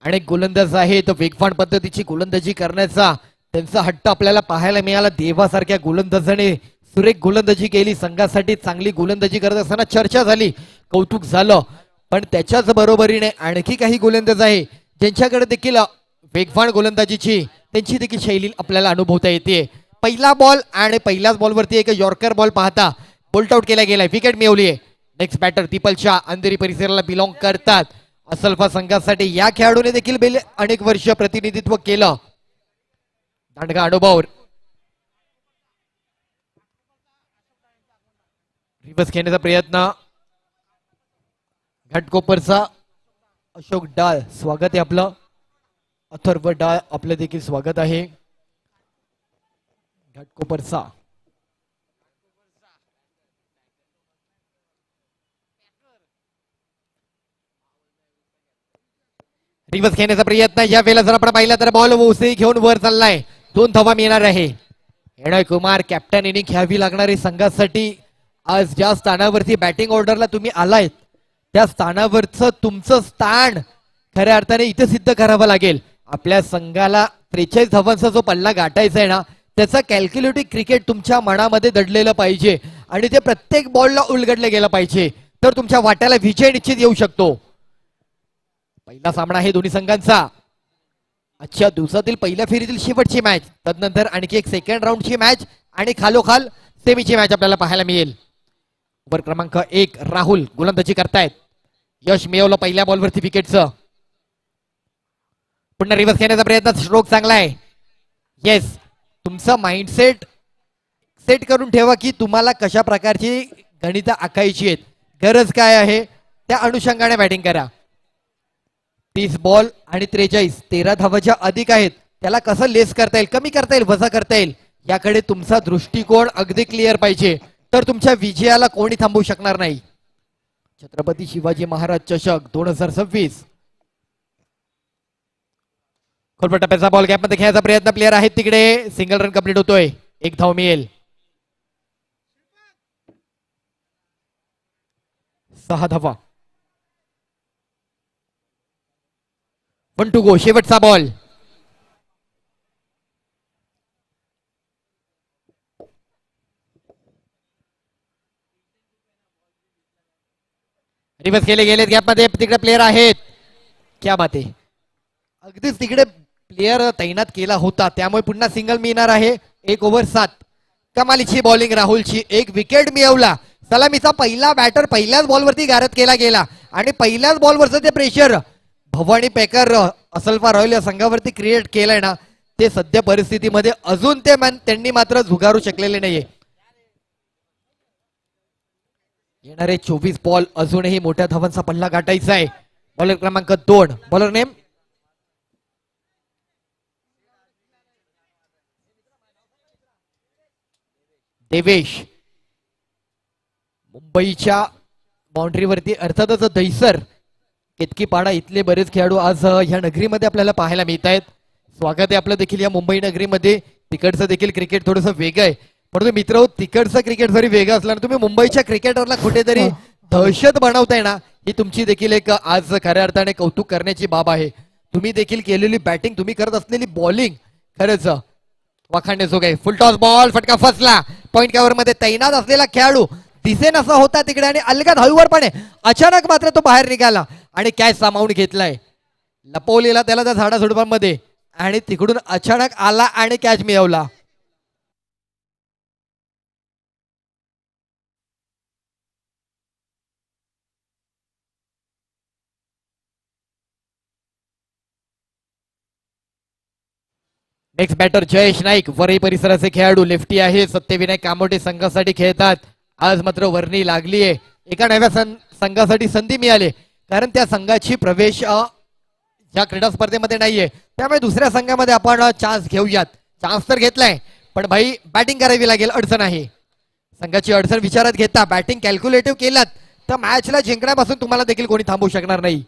अनेक गोलंदाज आहे तो वेगवान पद्धतीची गोलंदाजी करण्याचा त्यांचा हट्ट आपल्याला पाहायला मिळाला. देवासारख्या गोलंदाजाने सुरेख गोलंदाजी केली. संघासाठी चांगली गोलंदाजी करत असताना चर्चा झाली, कौतुक झालं. पण त्याच्याच बरोबरीने आणखी काही गोलंदाज आहे ज्यांच्याकडे देखील वेगवान गोलंदाजीची त्यांची देखील शैली आपल्याला अनुभवता येते. पहिला बॉल आणि पहिल्याच बॉलवरती एक यॉर्कर बॉल पाहता बोल्ट आउट केला गेलाय. विकेट मिळवली आहे. नेक्स्ट बॅटर दीपलच्या अंधेरी परिसराला बिलॉंग करतात. असल्फा संघासाठी या खेळाडूने देखील अनेक वर्ष प्रतिनिधित्व केलं. दांडगा अनुभव. रिव्हर्स घेण्याचा प्रयत्न. घाटकोपरचा अशोक डाळ स्वागत आहे आपलं. अथर्व डाळ आपलं देखील स्वागत आहे. घाटकोपरचा रिव्हर्स घेण्याचा प्रयत्न. या वेळेला जर आपण पाहिला तर बॉल ओसे घेऊन वर चाललाय. 2 धावा मिळणार आहे. हैनाय कुमार कॅप्टन इनिंग घ्यावी लागणारी संघासाठी. आज ज्या स्थानावरती बॅटिंग ऑर्डरला तुम्ही आलाय त्या स्थानावरचं तुमचं स्थान खऱ्या अर्थाने इथे सिद्ध करावं लागेल. आपल्या संघाला 43 धावांचा जो पल्ला गाठायचा आहे ना त्याचा कॅल्क्युलेटिव्ह क्रिकेट तुमच्या मनामध्ये दडलेलं पाहिजे आणि ते प्रत्येक बॉलला उलगडलं गेलं पाहिजे तर तुमच्या वाट्याला विजय निश्चित येऊ शकतो. पहिला सामना आहे दोन्ही संघांचा. आजच्या दिवसातील पहिल्या फेरीतील शेवटची मॅच. तदनंतर आणखी एक सेकंड राऊंडची मॅच आणि खालोखाल सेमीची मॅच आपल्याला पाहायला मिळेल. ओव्हर क्रमांक 1 राहुल गोलंदाजी करतायत. यश मिळवलं पहिल्या बॉलवरती विकेटचं. पुन्हा रिव्हर्स घेण्याचा प्रयत्न. स्ट्रोक चांगला आहे. येस, तुमचं माइंडसेट सेट करून ठेवा की तुम्हाला कशा प्रकारची गणितं आखायची आहेत, गरज काय आहे त्या अनुषंगाने बॅटिंग करा. 30 बॉल आणि 43 13 धावाच्या अधिक आहेत. त्याला कसं लेस करता येईल, कमी करता येईल, वजा करता येईल, याकडे तुमचा दृष्टिकोन अगदी क्लिअर पाहिजे, तर तुमच्या विजयाला कोणी थांबवू शकणार नाही. छत्रपती शिवाजी महाराज चषक 2026. खोलपट टप्प्याचा बॉल गॅप मध्ये खेळायचा प्रयत्न, प्लेअर आहेत तिकडे, सिंगल रन कंप्लीट होतोय, एक धाव मिळेल. 6 धावा. 1 to go, शेवटचा बॉल. रिवर्स केले गेलेत गॅप मध्ये, तिकडे प्लेअर आहेत. क्या बात आहे, अगदीच तिकडे प्लेअर तैनात केला होता, त्यामुळे पुन्हा सिंगल मिळणार आहे. 1 ओव्हर 7. कमालीची बॉलिंग राहुलची, एक विकेट मिळवला. सलामीचा पहिला बॅटर पहिल्याच बॉलवरती गारद केला गेला आणि पहिल्याच बॉलवरचं ते pressure Bhavani picker Asalpha royal या संघावरती क्रिएट केलंय ना, ते सध्या परिस्थितीमध्ये अजून त्यांनी मात्र झुगारू शकलेले नाहीये. येणारे 24 बॉल अजूनही मोठ्या धावांचा पल्ला गाठायचा आहे. बॉलर क्रमांक 2, बॉलर नेम देवेश. मुंबईच्या बाउंड्रीवरती अर्थातच दहिसर, केतकीपाडा इथले बरेच खेळाडू आज या नगरीमध्ये आपल्याला पाहायला मिळत आहेत. स्वागत आहे आपलं देखील या मुंबई नगरीमध्ये. तिकडचं देखील क्रिकेट थोडंसं वेगळं आहे, परंतु मित्र तिकडचं क्रिकेट जरी वेगळं असलं, तुम्ही मुंबईच्या क्रिकेटरला कुठेतरी दहशत बनवताय ना, ही तुमची देखील एक आज खऱ्या अर्थाने कौतुक करण्याची बाब आहे. तुम्ही देखील केलेली बॅटिंग, तुम्ही करत असलेली बॉलिंग खरंच वाखाणण्याजोग आहे. फुल टॉस बॉल, फटका फसला. पॉइंट कव्हर मध्ये तैनात असलेला खेळाडू दिसेन असा होता तिकडे आणि अलगद हळूवर पण अचानक मात्र तो बाहेर निघाला आणि कॅच सामावून घेतलाय. लपवलेला त्याला त्या झाडाझुडपांमध्ये आणि तिकडून अचानक आला आणि कॅच मिळवला. नेक्स्ट बॅटर जयेश नाईक, वरई परिसराचे खेळाडू, लेफ्टी आहे. सत्यविनायक कामोटे संघासाठी खेळतात. आज मात्र वर्णी लागली आहे, एका नव्या संघासाठी संधी मिळाली, कारण त्या संघाची प्रवेश या क्रीडा स्पर्धेमध्ये नाहीये, त्यामुळे दुसऱ्या संघामध्ये आपण चान्स घेऊयात. चान्स तर घेतलाय, पण भाई बॅटिंग करावी लागेल, अडचण आहे. संघाची अडचण विचारात घेता बॅटिंग कॅल्क्युलेटिव्ह केलात तर मॅचला जिंकण्यापासून तुम्हाला देखील कोणी थांबवू शकणार नाही.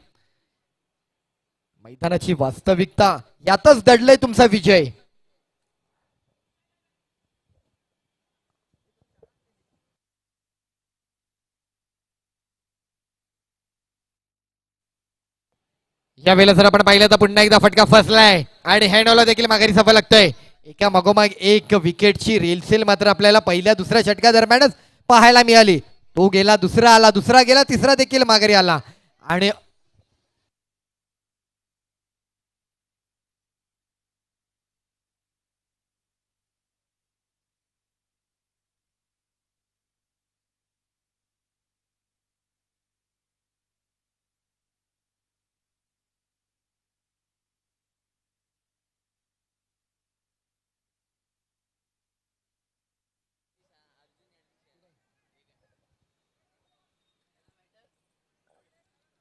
मैदानाची वास्तविकता यातच दडलंय तुमचा विजय. या वेळेला जर आपण पाहिलं तर पुन्हा एकदा फटका फसलाय आणि हँडऑलला देखील माघारी सफल लागतोय. एका मागोमाग एक विकेटची रेलसेल मात्र आपल्याला पहिल्या दुसऱ्या षटका दरम्यानच पाहायला मिळाली. तो गेला, दुसरा आला, दुसरा गेला, तिसरा देखील माघारी आला आणि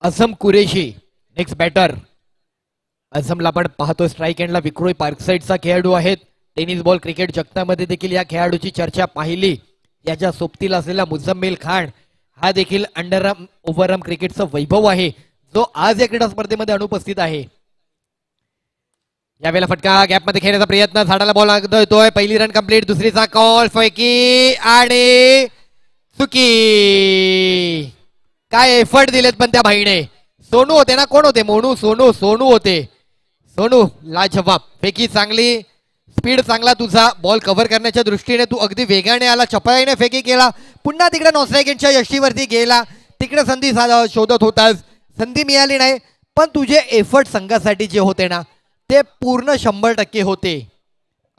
असम कुरेशी नेक्स्ट बॅटर. असमला आपण पाहतो स्ट्राईक एंडला विक्रोई पार्कसाईडचा खेळाडू आहेत. टेनिस बॉल क्रिकेट जगतामध्ये देखील या खेळाडूची चर्चा पाहिली. याच्या सोबतीला असलेला मुझम्मिल खान हा देखील अंडरआर्म ओव्हरआर्म क्रिकेटचा वैभव आहे, जो आज या क्रीडा स्पर्धेमध्ये अनुपस्थित आहे. यावेळेला फटका गॅप मध्ये खेळण्याचा प्रयत्न, झाडाला बॉल येतोय. पहिली रन कंप्लीट, दुसरीचा कॉल फैकी आणि चुकी. काय एफर्ट दिलेत पण त्या भाईने. सोनू होते ना, कोण होते, मोनू सोनू होते. सोनू लाजवाब, फेकी चांगली, स्पीड चांगला तुझा, बॉल कव्हर करण्याच्या दृष्टीने तू अगदी वेगाने आला, चपळाईने फेकी केला, पुन्हा तिकडे नॉस्ट्रायकेटच्या यष्टीवरती गेला. तिकडे संधी शोधत होतास, संधी मिळाली नाही, पण तुझे एफर्ट संघासाठी जे होते ना ते पूर्ण 100% होते.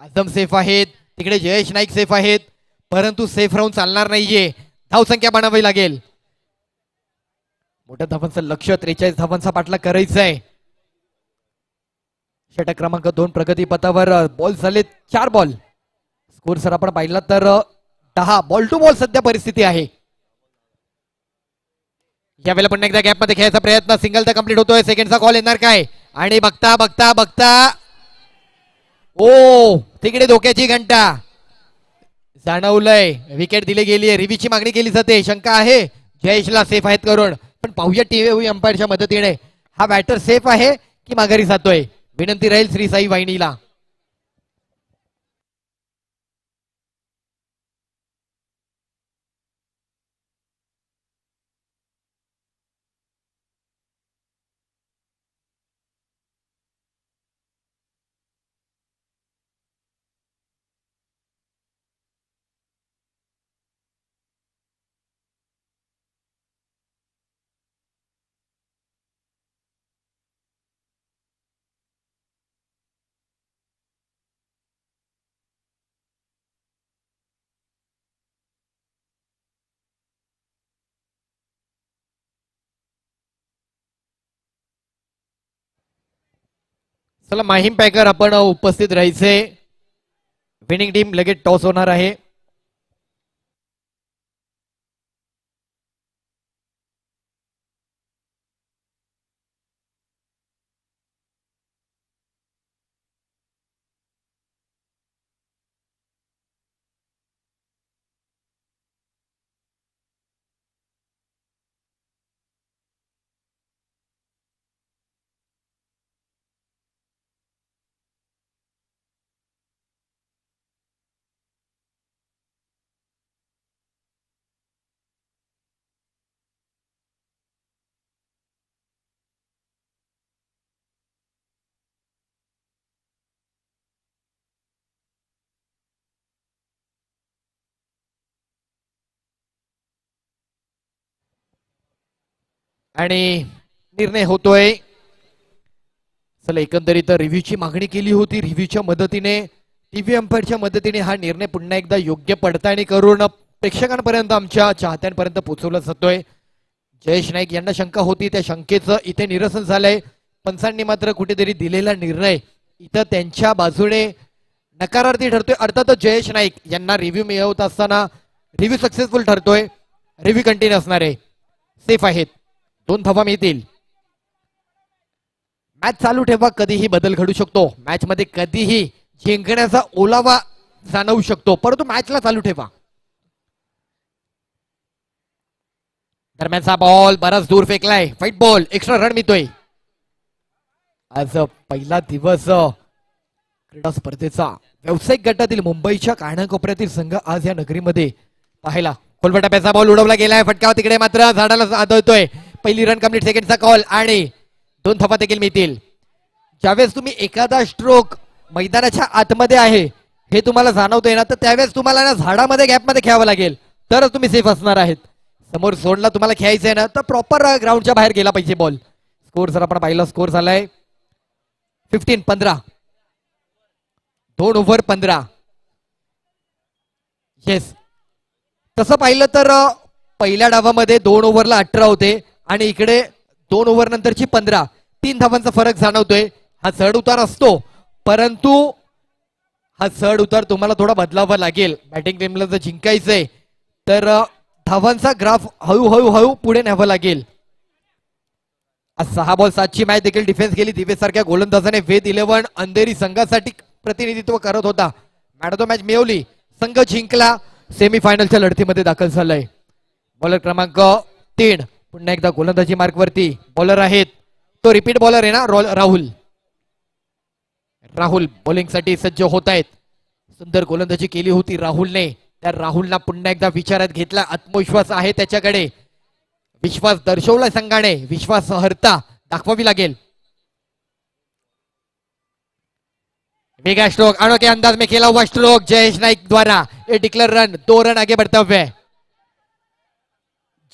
आझम सेफ आहेत, तिकडे जयेश नाईक सेफ आहेत, परंतु सेफ राहून चालणार नाहीये, धावसंख्या बनावी लागेल. मोठ्या धावांचं लक्ष, 43 धावांचा पाठलाग करायचा आहे. षटक क्रमांक 2 प्रगती पथावर. बॉल झाले 4 बॉल. स्कोर सर आपण पाहिला तर 10 बॉल टू बॉल सध्या परिस्थिती आहे. यावेळेला पुन्हा एकदा गॅप मध्ये खेळायचा प्रयत्न, सिंगल तर कम्प्लीट होतोय, सेकंडचा कॉल येणार काय? आणि बघता बघता बघता ओ तिकडे धोक्याची घंटा जाणवलंय, विकेट दिली गेली आहे. रिव्ह्यूची मागणी केली जाते, शंका आहे जयेशला सेफ आहेत करून, पण पाहूया टीव्ही अंपायरच्या मदतीने हा बॅटर सेफ आहे की माघारी जातोय. विनंती राहील श्री साई वाहिनीला. चला माहीम पॅकर आपण उपस्थित राहायचे. विनिंग टीम लगेच टॉस होणार आहे. आणि निर्णय होतोय. चला एकंदरीत रिव्ह्यूची मागणी केली होती, रिव्ह्यूच्या मदतीने टीव्ही अंपायरच्या मदतीने हा निर्णय पुन्हा एकदा योग्य पडताळणी करून प्रेक्षकांपर्यंत आमच्या चाहत्यांपर्यंत पोहोचवला जातोय. जयेश नाईक यांना शंका होती, त्या शंकेचं इथे निरसन झालंय. पंचांनी मात्र कुठेतरी दिलेला निर्णय इथं त्यांच्या बाजूने नकारार्थी ठरतोय. अर्थातच जयेश नाईक यांना रिव्ह्यू मिळवत असताना रिव्ह्यू सक्सेसफुल ठरतोय, रिव्ह्यू कंटिन्यू असणार आहे, सेफ आहेत, 2 धावा मिळतील. मॅच चालू ठेवा, कधीही बदल घडू शकतो, मॅच मध्ये कधीही जिंकण्याचा ओलावा जाणवू शकतो, परंतु मॅचला चालू ठेवा. दरम्यानचा बॉल बराच दूर फेकलाय, फाईट बॉल, एक्स्ट्रा रन मिळतोय. आज पहिला दिवस क्रीडा स्पर्धेचा व्यावसायिक गटातील मुंबईच्या कानाकोपऱ्यातील संघ आज या नगरीमध्ये पाहायला. खोलफटाप्याचा बॉल उडवला गेलाय, फटका तिकडे मात्र झाडाला आदळतोय. पहिली रन कम्प्लीट, सेकंडचा कॉल आणि 2 धावा देखील मिळतील. ज्यावेळेस तुम्ही एखादा स्ट्रोक मैदानाच्या आतमध्ये आहे हे तुम्हाला जाणवतोय ना, तर त्यावेळेस तुम्हाला ना झाडामध्ये गॅपमध्ये खेळावं लागेल, तरच तुम्ही सेफ असणार आहेत. समोर सोडला तुम्हाला खेळायचंय ना, तर प्रॉपर ग्राउंडच्या बाहेर गेला पाहिजे बॉल. स्कोर जर आपण पाहिला, स्कोर झालाय 15 2 ओव्हर 15. येस, तसं पाहिलं तर पहिल्या डावामध्ये 2 ओव्हरला 18 होते आणि इकडे 2 ओव्हर नंतरची 15, 3 धावांचा फरक जाणवतोय. हा चढ उतार असतो, परंतु हा चढ उतार तुम्हाला थोडा बदलावा लागेल. बॅटिंग टीमला जर जिंकायचंय तर धावांचा ग्राफ हळूहळू पुढे न्यावं लागेल. आज 6 बॉल 7ची मॅच देखील डिफेन्स केली. दिवेश सारख्या गोलंदाजाने वेद 11 अंधेरी संघासाठी प्रतिनिधित्व करत होता. मॅन ऑफ द मॅच मिळवली, संघ जिंकला, सेमीफायनलच्या लढतीमध्ये दाखल झालाय. बॉलर क्रमांक 3 पुन्हा एकदा गोलंदाजी मार्कवरती. बॉलर आहेत, तो रिपीट बॉलर आहे ना, राहुल. राहुल बॉलिंगसाठी सज्ज होत आहेत. सुंदर गोलंदाजी केली होती राहुलने, त्या राहुलला पुन्हा एकदा विचारात घेतला. आत्मविश्वास आहे त्याच्याकडे, विश्वास दर्शवला संघाने, विश्वास हरता दाखवावी लागेल. वेगा स्ट्रोक, अनोखे अंदाज में खेला हुआ स्ट्रोक जयेश नाईक द्वारा, ये डिक्लेयर रन, 2 रन आगे बढ़ता हुआ है.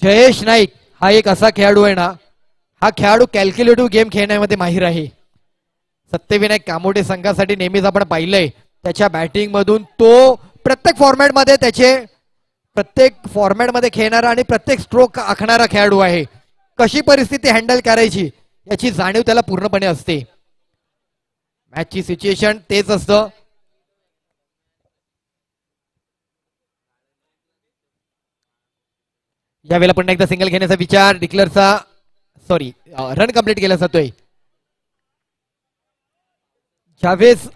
जयेश नाईक हा एक असा खेळाडू आहे ना, हा खेळाडू कॅल्क्युलेटिव्ह गेम खेळण्यामध्ये माहिर आहे. सत्यविनायक कामोडे संघासाठी नेहमीच आपण पाहिलंय त्याच्या बॅटिंग मधून तो प्रत्येक फॉर्मॅटमध्ये खेळणारा आणि प्रत्येक स्ट्रोक आखणारा खेळाडू आहे. कशी परिस्थिती हँडल करायची याची जाणीव त्याला पूर्णपणे असते. मॅचची सिच्युएशन तेच असतं. यावेळेला पुन्हा एकदा सिंगल घेण्याचा विचार डिक्लेअरचा सॉरी रन कंप्लीट केला जातोय. ज्यावेळेस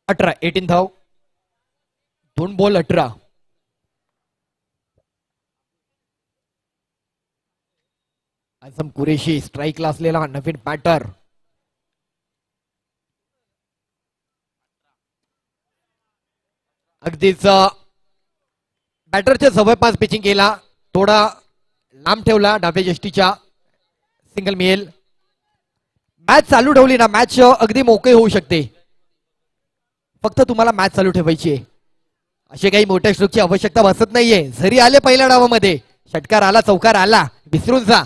18 धाव 2 बॉल 18. आझम कुरेशी स्ट्राईकला असलेला नवीन बॅटर. अगदीच बॅटरच्या जवळपास पिचिंग केला, थोडा लांब ठेवला डाव्या यष्टीच्या, सिंगल मिळेल. मॅच चालू ठेवली ना मॅच अगदी मोकळी होऊ शकते. फक्त तुम्हाला मॅच चालू ठेवायची आहे. असे काही मोठ्या स्ट्रोकची आवश्यकता भासत नाहीये. जरी आले पहिल्या डावामध्ये षटकार आला चौकार आला विसरून जा.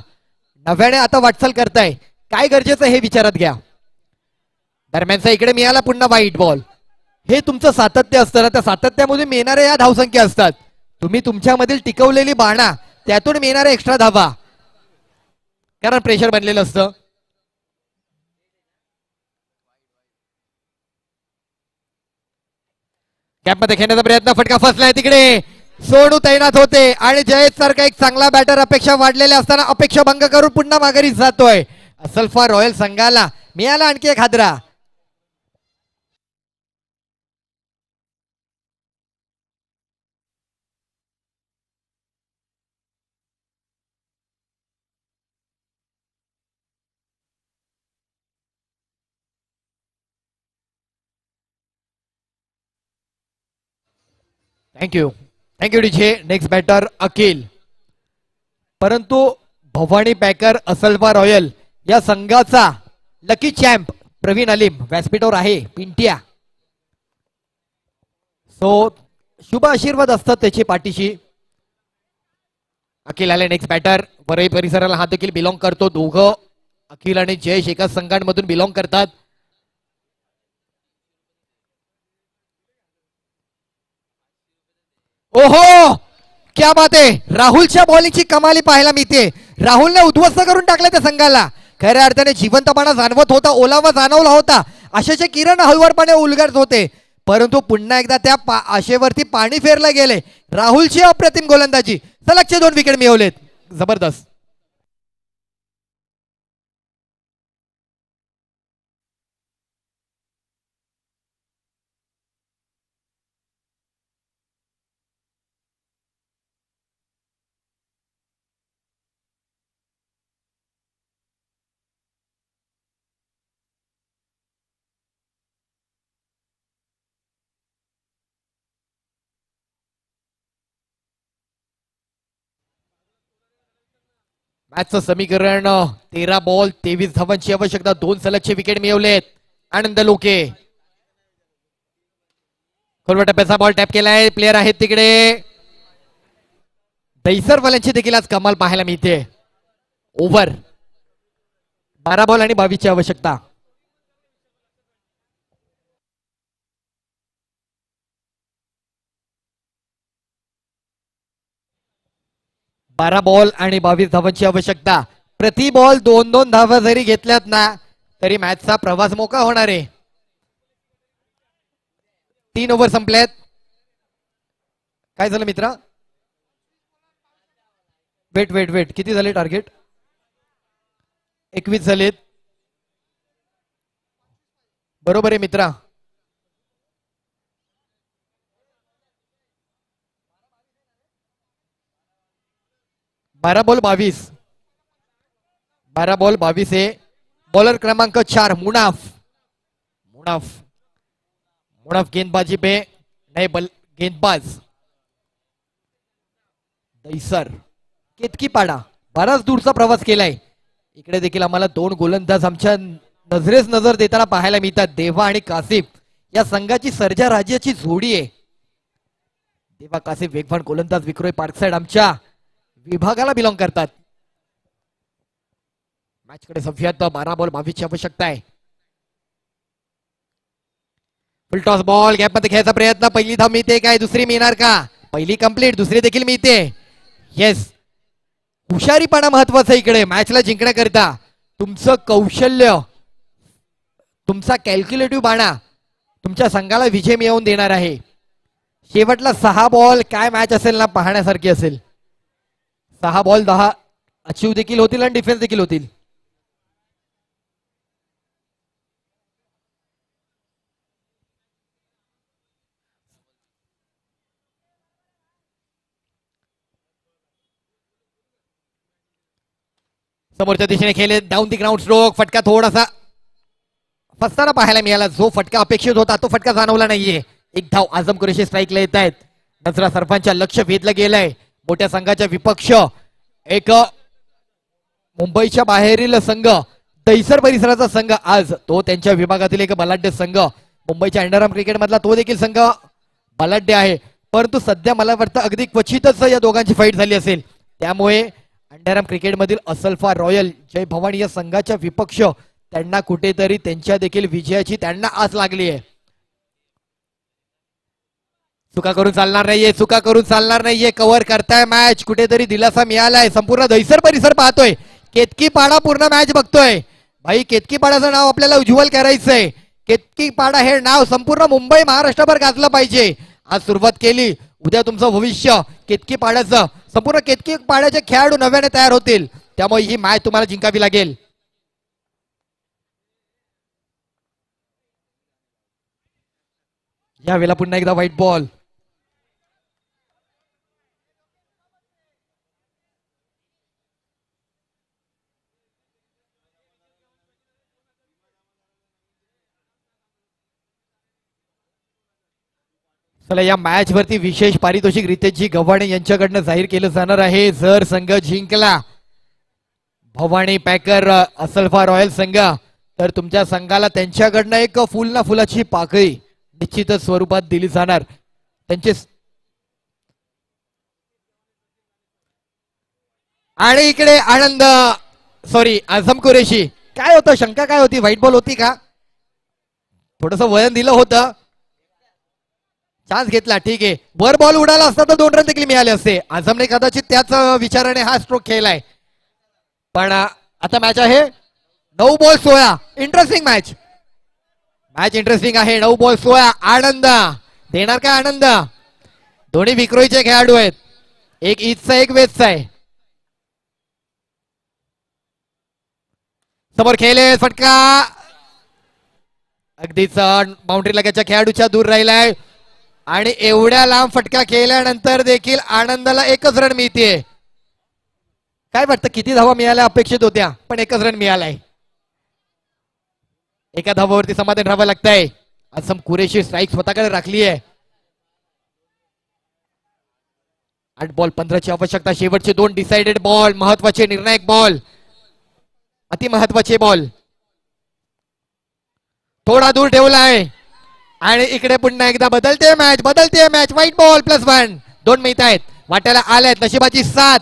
नव्याने आता वाटचाल करताय, काय गरजेचं हे विचारात घ्या. दरम्यानचा इकडे मिळाला पुन्हा वाईट बॉल. हे तुमचं सातत्य असतं ना, त्या सातत्यामधून मिळणाऱ्या या धावसंख्या असतात. तुम्ही तुमच्यामधील टिकवलेली बाणा त्यातून मिळणाऱ्या एक्स्ट्रा धावा, कारण प्रेशर बनलेलं असतं. गॅपमध्ये खेळण्याचा प्रयत्न, फटका फसलाय तिकडे. सोनू तैनात होते आणि जयेश सारखा एक चांगला बॅटर अपेक्षा वाढलेल्या असताना अपेक्षा भंग करून पुन्हा माघारी जातोय. असल्फा रॉयल संघाला मिळाला आणखी एक हादरा. Thank you thank you DJ. Next batter Akhil. परंतु भवानी पॅकर असल्फा रॉयल या संघाचा लकी चॅम्प प्रवीण अलीम व्यासपीठावर आहे. पिंटिया. सो शुभ आशीर्वाद असतात त्याची पाठीशी. अखिल आले नेक्स्ट बॅटर. वरई परिसराला हा देखील बिलॉंग करतो. दोघं अखिल आणि जयेश एकाच संघांमधून बिलॉंग करतात. ओहो क्या बात आहे. राहुलच्या बॉलिंगची कमाली पाहायला मिळते. राहुलने उद्ध्वस्त करून टाकलं त्या संघाला. खऱ्या अर्थाने जिवंतपणा जाणवत होता, ओलावा जाणवला होता. आशेचे किरण हळुवारपणे उलगडत होते, परंतु पुन्हा एकदा त्या आशेवरती पाणी फेरलं गेले. राहुलची अप्रतिम गोलंदाजी. सलगचे 2 विकेट मिळवलेत. जबरदस्त. मॅचचं समीकरण 13 बॉल 23 धावांची आवश्यकता. 2 सलगचे विकेट मिळवलेत. आनंद लोके. खोलवा टप्प्याचा बॉल टॅप केलाय. प्लेयर आहेत तिकडे. दैसरवाल्यांची देखील आज कमाल पाहायला मिळते. ओव्हर 12 बॉल आणि 22 ची आवश्यकता. बारा बॉल आणि 22 धावांची आवश्यकता. प्रति बॉल 2-2 धावा जरी घेतल्यात ना तरी मॅचचा प्रवास मोका होणार आहे. 3 ओव्हर संपल्यात. काय झालं मित्रा? वेट वेट वेट किती झाले टार्गेट? 21 झालेत. बरोबर आहे मित्रा. बारा बॉल 22 आहे. बॉलर क्रमांक 4 मुनाफ. गेंदबाजी पे नए गेंदबाज दैसर. केतकी पाडा. बराच दूरचा प्रवास केलाय. इकडे देखील आम्हाला 2 गोलंदाज आमच्या नजरेस नजर देताना पाहायला मिळतात. देवा आणि कासिफ या संघाची सर्जा राज्याची जोडी आहे. देवा कासिफ वेगवान गोलंदाज विक्रोय पार्कसाइड आमच्या विभागाला बिलॉंग करतात. मॅच कडे सभ्यात 12 बॉल 22 ची आवश्यकता आहे. फुल टॉस बॉल. गॅप मध्ये खेळायचा प्रयत्न. पहिली धाव मिळते काय? दुसरी मिळणार का? पहिली कंप्लीट, दुसरी देखील मिळते. येस, हुशारीपणा महत्वाचा इकडे मॅचला जिंकण्याकरिता. तुमचं कौशल्य, तुमचा कॅल्क्युलेटिव्ह बाणा तुमच्या संघाला विजय मिळवून देणार आहे. शेवटला 6 बॉल काय मॅच असेल ना, पाहण्यासारखी असेल. 6 बॉल 10 अचीव देखील होतील आणि डिफेन्स देखील होतील. समोरच्या दिशेने खेळले डाऊन दी ग्राउंड स्ट्रोक. फटका थोडासा फसताना पाहायला मिळाला. जो फटका अपेक्षित होता तो फटका जाणवला नाहीये. एक धाव आझम कुरेशी स्ट्राईकला येत आहेत. नजरा सर्वांच्या लक्ष वेधलं गेलंय. मोठ्या संघाच्या विपक्ष एक मुंबईच्या बाहेरील संघ, दहिसर परिसराचा संघ, आज तो त्यांच्या विभागातील एक बलाढ्य संघ. मुंबईच्या अंडरआर्म क्रिकेट मधला तो देखील संघ बलाढ्य आहे. परंतु सध्या मला वाटतं अगदी क्वचितच या दोघांची फाईट झाली असेल. त्यामुळे अंडरआर्म क्रिकेटमधील असल्फा रॉयल जय भवानी या संघाच्या विपक्ष त्यांना कुठेतरी त्यांच्या देखील विजयाची त्यांना आस लागली आहे. चुका करून चालणार नाहीये, चुका करून चालणार नाहीये. कव्हर करताय मॅच, कुठेतरी दिलासा मिळालाय. संपूर्ण दहिसर परिसर पाहतोय. केतकी पाडा पूर्ण मॅच बघतोय. भाई केतकी पाडाचं नाव आपल्याला उज्ज्वल करायचंय. केतकी पाडा हे नाव संपूर्ण मुंबई महाराष्ट्रभर गाजलं पाहिजे. आज सुरुवात केली, उद्या तुमचं भविष्य केतकी पाड्याचं, संपूर्ण केतकी पाड्याचे खेळाडू नव्याने तयार होतील. त्यामुळे ही मॅच तुम्हाला जिंकावी लागेल. यावेळेला पुन्हा एकदा व्हाईट बॉल. चला, या मॅच वरती विशेष पारितोषिक रितेशजी गव्हाणे यांच्याकडनं जाहीर केलं जाणार आहे. जर संघ जिंकला भवानी पॅकर असल्फा रॉयल संघ, तर तुमच्या संघाला त्यांच्याकडनं एक फुल ना फुलाची पाकळी निश्चितच स्वरूपात दिली जाणार. त्यांचे आणि इकडे आनंद, सॉरी आझम कुरेशी. काय होतं, शंका काय होती, व्हाईट बॉल होती का? थोडस वळण दिलं होतं, चान्स घेतला, ठीक आहे. वर बॉल उडाला असता तर 2 रन देखील मिळाले असते. आझमने कदाचित त्याच विचाराने हा स्ट्रोक खेळलाय. पण आता मॅच आहे 9 ball 16. Interesting match, match interesting आहे. 9 बॉल 16. आनंद देणार का? आनंद दोन्ही विक्रोईचे खेळाडू आहेत. एक ईदचा एक वेस्टचा आहे. समोर खेळले, फटका अगदीच बाउंड्री लगतच्या खेळाडूच्या दूर राहिलाय. आणि एवढ्या लांब फटका खेळल्यानंतर देखील आनंदाला 1च रन मिळते. काय वाटतं किती धावा मिळाल्या अपेक्षित होत्या? पण 1च रन मिळालाय. एका धावावरती समाधान राहावं लागतंय. आझम कुरेशी स्ट्राईक स्वतःकडे राखली आहे. 8 बॉल 15 ची आवश्यकता. शेवटचे 2 डिसाइडेड बॉल, महत्वाचे निर्णायक बॉल, अति महत्वाचे बॉल. थोडा दूर ठेवला आहे. आणि इकडे पुन्हा एकदा बदलते मॅच, बदलते मॅच. White ball +1. 2 मिळत आहेत. वाट्याला आल्यात नशिबाची साथ.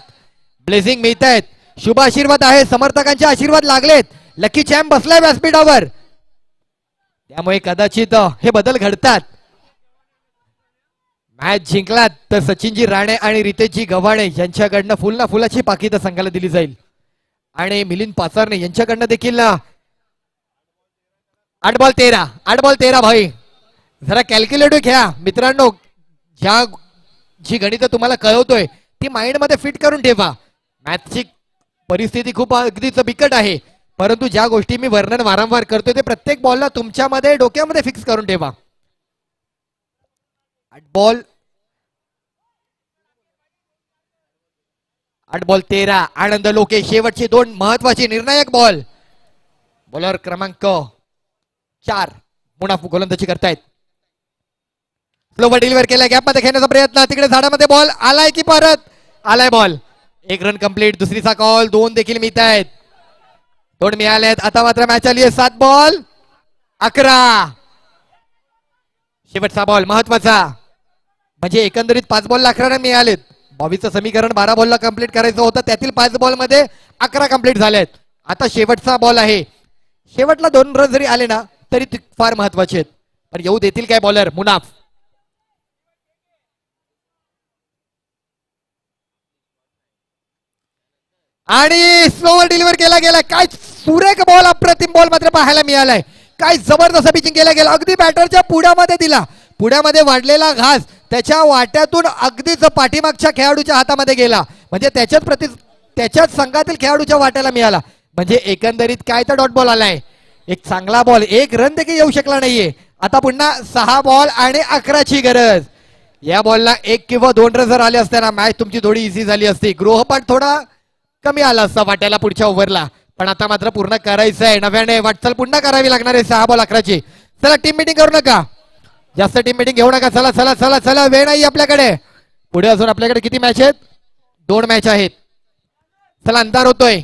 ब्लेझिंग मिळत आहेत. शुभ आशीर्वाद आहे, समर्थकांचे आशीर्वाद लागलेत. लकी चॅम्प बसलाय व्यासपीठावर. त्यामुळे कदाचित हे बदल घडतात. मॅच जिंकलात तर सचिनजी राणे आणि रितेशजी गव्हाणे यांच्याकडनं फुल ना फुलाची पाकिट संघाला दिली जाईल. आणि मिलिंद पाचारणे यांच्याकडनं देखील 8 बॉल 13. 8 बॉल 13. भाई जरा कॅल्क्युलेटिव्ह खेळा मित्रांनो. जी गणित तुम्हाला कळवतोय ती माइंड मध्ये फिट करून ठेवा. मॅचची परिस्थिती खूप अगदीच बिकट आहे, परंतु ज्या गोष्टी मी वर्णन वारंवार करतोय ते प्रत्येक बॉलला तुमच्यामध्ये डोक्यामध्ये फिक्स करून ठेवा. 8 बॉल 13. आनंद लोके शेवटचे 2 महत्वाचे निर्णायक बॉल. बॉलर क्रमांक 4 मुनाफ गोलंदाजी करतायत. स्लोवर डिलिव्हर केलाय, गॅप मध्ये खेळण्याचा प्रयत्न. तिकडे झाडामध्ये बॉल आलाय की परत आलाय बॉल. 1 run complete. दुसरीचा कॉल. 2 देखील मिळत आहेत. 2 मिळालेत. आता मात्र मॅच आली आहे 7 बॉल 11. शेवटचा बॉल महत्वाचा, म्हणजे एकंदरीत 5 बॉलला 11 रन मिळालेत. 22चं समीकरण 12 बॉलला कंप्लीट करायचं होतं, त्यातील 5 बॉल मध्ये 11 कंप्लीट झालेत. आता शेवटचा बॉल आहे. शेवटला 2 रन जरी आले ना तरी फार महत्वाचे आहेत. पण येऊ देतील काय बॉलर? मुनाफ आणि स्लोवर डिलिव्हर केला गेला. काय सुरेख बॉल, अप्रतिम बॉल मात्र पाहायला मिळालाय. काय जबरदस्त पिचिंग केला गेला. अगदी बॅटरच्या पुढ्यामध्ये दिला. पुढ्यामध्ये वाढलेला घास त्याच्या वाट्यातून अगदीच पाठीमागच्या खेळाडूच्या हातामध्ये गेला, म्हणजे त्याच्याच संघातील खेळाडूच्या वाट्याला मिळाला. म्हणजे एकंदरीत काय तर डॉट बॉल आलाय, एक चांगला बॉल, एक रन देखील येऊ शकला नाहीये. आता पुन्हा 6 बॉल आणि 11ची गरज. या बॉलला 1 किंवा 2 रन जर आले असते ना, मॅच तुमची थोडी इझी झाली असती. गृहपाठ थोडा कमी आला असता वाट्याला पुढच्या ओव्हरला, पण आता मात्र पूर्ण करायचं आहे. नव्याने वाटचाल पुन्हा करावी लागणार आहे 6 बॉल 11ची. चला टीम मिटिंग करू नका, जास्त टीम मिटिंग घेऊ नका. चला चला चला चला, वेळ नाही आपल्याकडे. पुढे अजून आपल्याकडे किती मॅच आहेत? 2 मॅच आहेत. चला अंधार होतोय.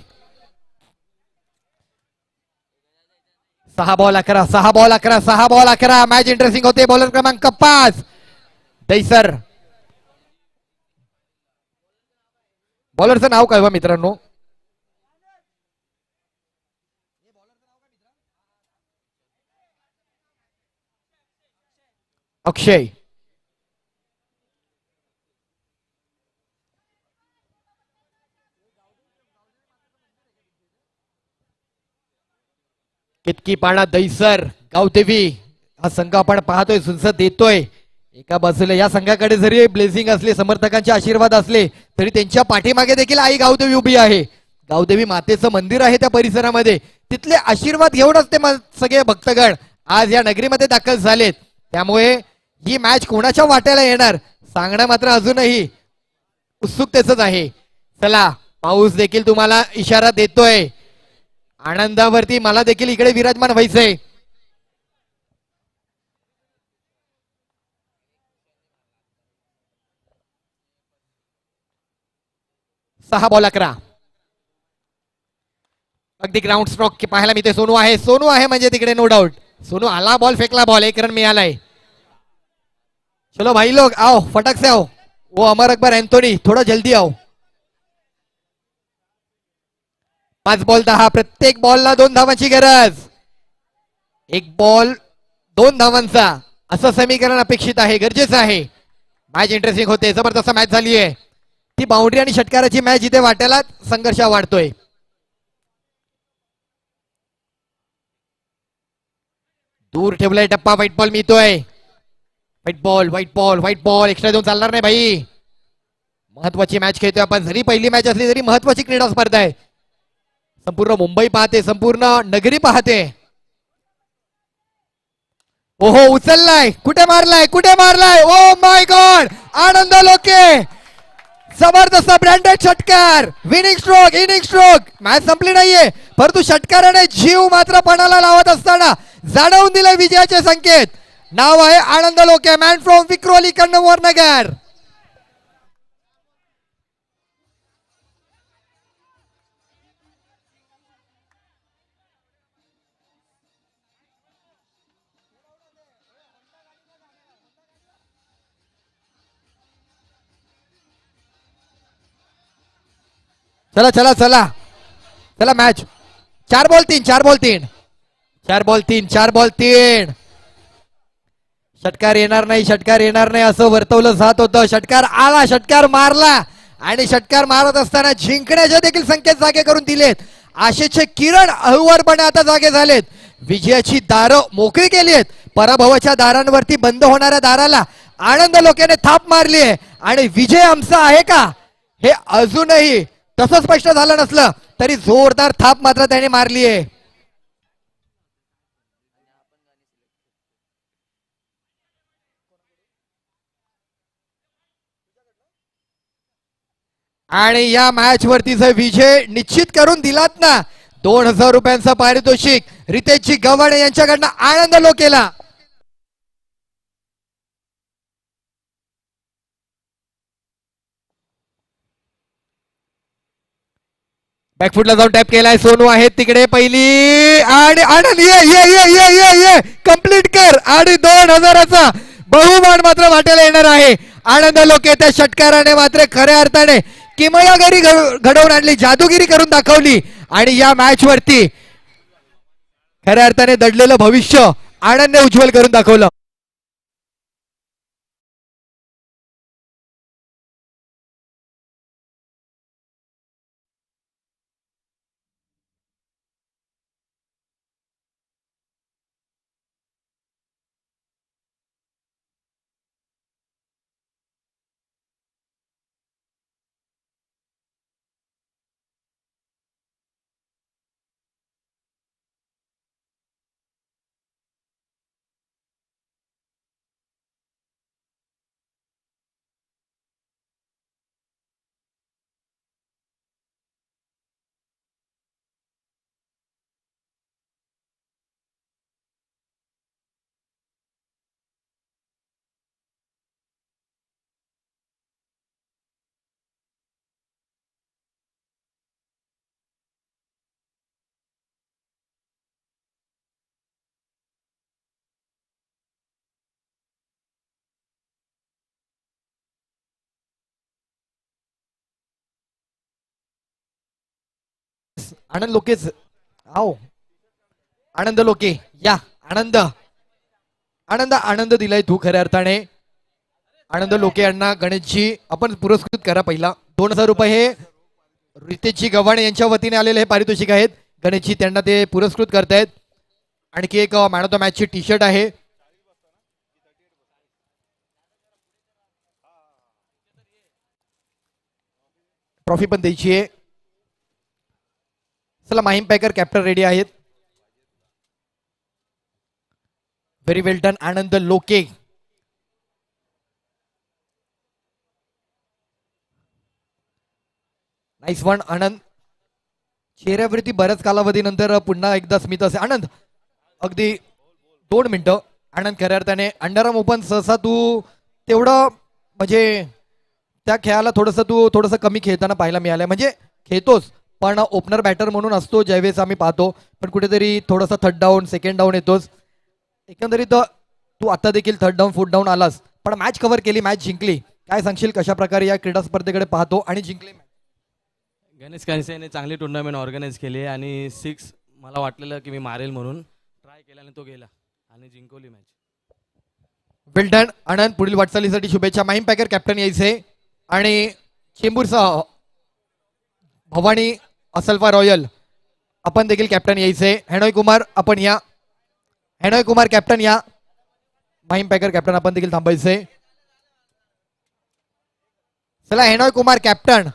6 ball 11, 6 ball 11, 6 ball 11. Match interesting होते. बॉलर क्रमांक 5 दैसर. बॉलरचं नाव काय वा मित्रांनो? अक्षय. कितकी पाणा दैसर गावदेवी हा संघ आपण पाहतोय, सुनसत देतोय. एका बाजूला या संघाकडे जरी ब्लेझिंग असले, समर्थकांचे आशीर्वाद असले, तरी त्यांच्या पाठीमागे देखील आई गावदेवी उभी आहे. गावदेवी मातेचं मंदिर आहे त्या परिसरामध्ये. तिथले आशीर्वाद घेऊनच ते सगळे भक्तगण आज या नगरीमध्ये दाखल झालेत. त्यामुळे ही मॅच कोणाच्या वाट्याला येणार सांगणं मात्र अजूनही उत्सुकतेच आहे. चला, पाऊस देखील तुम्हाला इशारा देतोय. आनंदावरती मला देखील इकडे विराजमान व्हायचंय. सहा बॉल 11. अगदी ग्राउंड स्ट्रोक पाहायला मिळते. सोनू आहे, सोनू आहे म्हणजे तिकडे नो डाऊट. सोनू आला, बॉल फेकला, बॉल 1 रन मिळालाय. चलो भाई लोग आओ, फटक से आओ. वो अमर अकबर एंथोनी, थोड़ा जल्दी आओ. 5 बॉल 10. प्रत्येक बॉलला 2 धावांची गरज. 1 बॉल 2 धावांचा असं समीकरण अपेक्षित आहे, गरजेचं आहे. मॅच इंटरेस्टिंग होते, जबरदस्त मॅच झाली आहे. ती बाउंड्री आणि षटकाराची मॅच इथे वाट्याला संघर्ष वाढतोय. दूर ठेवलाय टप्पा, व्हाईट बॉल मिळतोय. White ball, white ball, white ball. Extra देऊन चालणार नाही भाई. महत्वाची मॅच खेळतोय आपण. जरी पहिली मॅच असली तरी महत्वाची क्रीडा स्पर्धा आहे. संपूर्ण मुंबई पाहते, संपूर्ण नगरी पाहते. ओहो, उचललाय, कुठे मारलाय, कुठे मारलाय, ओ माय गॉड. आनंद लोके, जबरदस्त ब्रँडेड षटकार. Winning stroke, inning stroke. Match संपली नाहीये, परंतु षटकाराने जीव मात्र पणाला लावत असताना जाणवून दिले विजयाचे संकेत. नाव आहे आनंद लोके, मॅन फ्रॉम विक्रोली कन्नवर नगर. चला चला चला चला, match 4 ball 3, 4 ball 3, 4 ball 3, 4 ball 3. षटकार येणार नाही, षटकार येणार नाही असं वर्तवलं जात होतं. षटकार आला, षटकार मारला आणि षटकार मारत असताना जिंकण्याचे देखील संकेत जागे करून दिलेत. आशेचे किरण अहुवरपणे आता जागे झालेत. विजयाची दारं मोकळी केली आहेत. पराभवाच्या दारांवरती बंद होणाऱ्या दाराला आनंद लोकेने थाप मारली आहे आणि विजय आमचा आहे का हे अजूनही तसं स्पष्ट झालं नसलं तरी जोरदार थाप मात्र त्याने मारली आहे. आणि या मॅच वरती जर विजय निश्चित करून दिलात ना, 2000 रुपयांचा पारितोषिक रितेशजी गव्हाणे यांच्याकडनं आनंद लोकेला. बॅकफुटला जाऊन टॅप केलाय. सोनू आहेत तिकडे पहिली आणि आनंद ये ये ये ये ये ये कंप्लीट कर आणि 2000चा बहुमान मात्र वाट्याला येणार आहे. आनंद लोके त्या षटकाराने मात्र खऱ्या अर्थाने किमयागिरी घडवून आणली, जादूगिरी करून दाखवली आणि या मॅच वरती खऱ्या अर्थाने दडलेलं भविष्य आनंदने उज्ज्वल करून दाखवलं. आनंद लोकेच आओ आनंद लोके या आनंद आनंद आनंद दिलाय तू खऱ्या अर्थाने आनंद लोके यांना गणेशजी आपण पुरस्कृत करा पहिला 2000 रुपये हे रितेशजी गव्हाणे यांच्या वतीने आलेले हे पारितोषिक आहेत गणेशजी त्यांना ते पुरस्कृत करतायत आणखी एक मॅन ऑफ द मॅचची टी शर्ट आहे ट्रॉफी पण द्यायची आहे चला माहीम पॅकर कॅप्टन रेडी आहेत very well done Anand Loke nice one आनंद चेहऱ्यावरती बऱ्याच कालावधीनंतर पुन्हा एकदा स्मित असे आनंद अगदी 2 मिनिटं आनंद खऱ्या अर्थाने अंडरआर्म ओपन सहसा तू तेवढं म्हणजे त्या खेळाला थोडंसं कमी खेळताना पाहायला मिळालंय म्हणजे खेळतोच पण ओपनर बॅटर म्हणून असतो ज्यावेळेस आम्ही पाहतो पण कुठेतरी थोडासा थर्ड डाऊन सेकंड डाऊन येतोच एकंदरीत तू आता देखील थर्ड डाऊन फोर्थ डाऊन आलास पण मॅच कव्हर केली मॅच जिंकली काय सांगशील कशा प्रकारे या क्रीडा स्पर्धेकडे पाहतो आणि जिंकली गणेश कांसेने चांगली टुर्नामेंट ऑर्गनाईज केली आणि 6 मला वाटलेलं की मी मारेल म्हणून ट्राय केला आणि तो गेला आणि जिंकवली मॅच वेल डन आनंद पुढील वाटचालीसाठी शुभेच्छा माहीम पॅकर कॅप्टन यायचे आणि चेंबूरसह भवानी असल्फा रॉयल आपण देखील कॅप्टन यायचे हेनोय कुमार आपण या हेनोय कुमार कॅप्टन या माहीम पॅकर कॅप्टन आपण देखील थांबायचे चला हेनोय कुमार कॅप्टन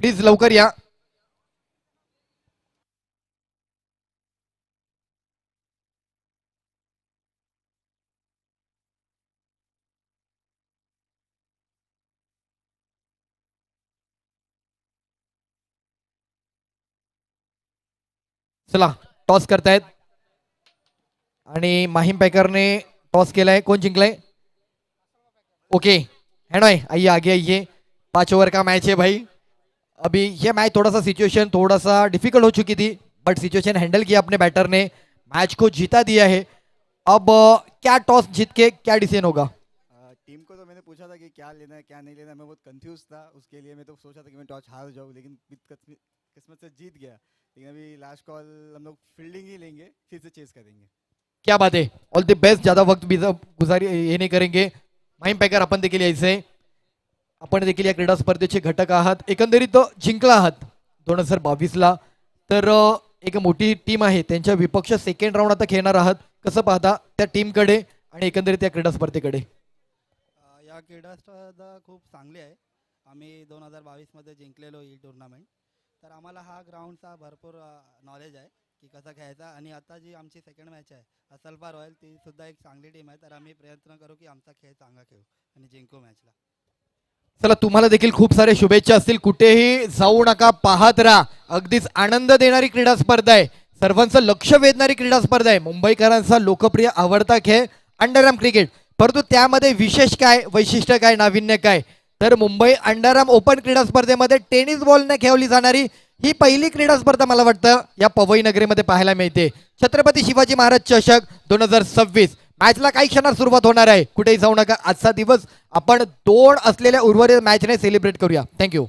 प्लीज लवकर या चला टॉस करतायत आणि माहीम पॅकरने टॉस केलाय कोण जिंकलाय ओके हेनोय आइए आगे आइए 5 ओवर का मैच है भाई अभी ये मैच थोड़ा सा डिफिकल्ट हो चुकी थी बट सिचुएशन हैंडल किया अपने बैटर ने मैच को जीता दिया है अब क्या टॉस जीत के क्या डिसीजन होगा टीम को तो मैंने पूछा था कि क्या लेना है क्या नहीं लेना है मैं बहुत कंफ्यूज था उसके लिए मैं तो सोचा था कि मैं टॉस हार जाऊँ लेकिन किस्मत से जीत गया लेकिन अभी लास्ट कॉल हम लोग फील्डिंग ही लेंगे फिर से चेस करेंगे क्या बात है ऑल द बेस्ट ज्यादा वक्त गुजारी ये नहीं करेंगे माहीम पॅकर आपण देखील यायचंय आपण देखील या क्रीडा स्पर्धेचे घटक आहात एकंदरीत जिंकला आहात 2022ला तर एक मोठी टीम आहे त्यांच्या विपक्ष सेकंड राऊंड आता खेळणार आहात कसं पाहता त्या टीमकडे आणि एकंदरीत त्या क्रीडा स्पर्धेकडे या क्रीडा स्पर्धा खूप चांगली आहे आम्ही 2022 मध्ये जिंकलेलो ही टुर्नामेंट तर आम्हाला हा ग्राउंडचा भरपूर नॉलेज आहे की कसा खेळायचा आणि आता जी आमची सेकंड मॅच आहे असल्फा रॉयल ती सुद्धा एक चांगली टीम आहे तर आम्ही प्रयत्न करू की आमचा खेळ चांगला खेळू आणि जिंकू मॅचला चला तुम्हाला देखील खूप सारे शुभेच्छा असतील कुठेही जाऊ नका पाहत राहा अगदीच आनंद देणारी क्रीडा स्पर्धा आहे सर्वांचं लक्ष वेधणारी क्रीडा स्पर्धा आहे मुंबईकरांचा लोकप्रिय आवडता खेळ अंडरआर्म क्रिकेट परंतु त्यामध्ये विशेष काय वैशिष्ट्य काय नाविन्य काय तर मुंबई अंडरआर्म ओपन क्रीडा स्पर्धेमध्ये टेनिस बॉलने खेळली जाणारी ही पहिली क्रीडा स्पर्धा मला वाटतं या पवई नगरीमध्ये पाहायला मिळते छत्रपती शिवाजी महाराज चषक 2026 मॅचला काही क्षणात सुरुवात होणार आहे कुठेही जाऊ नका आजचा दिवस आपण 2 असलेल्या उर्वरित मॅचने सेलिब्रेट करूया थँक्यू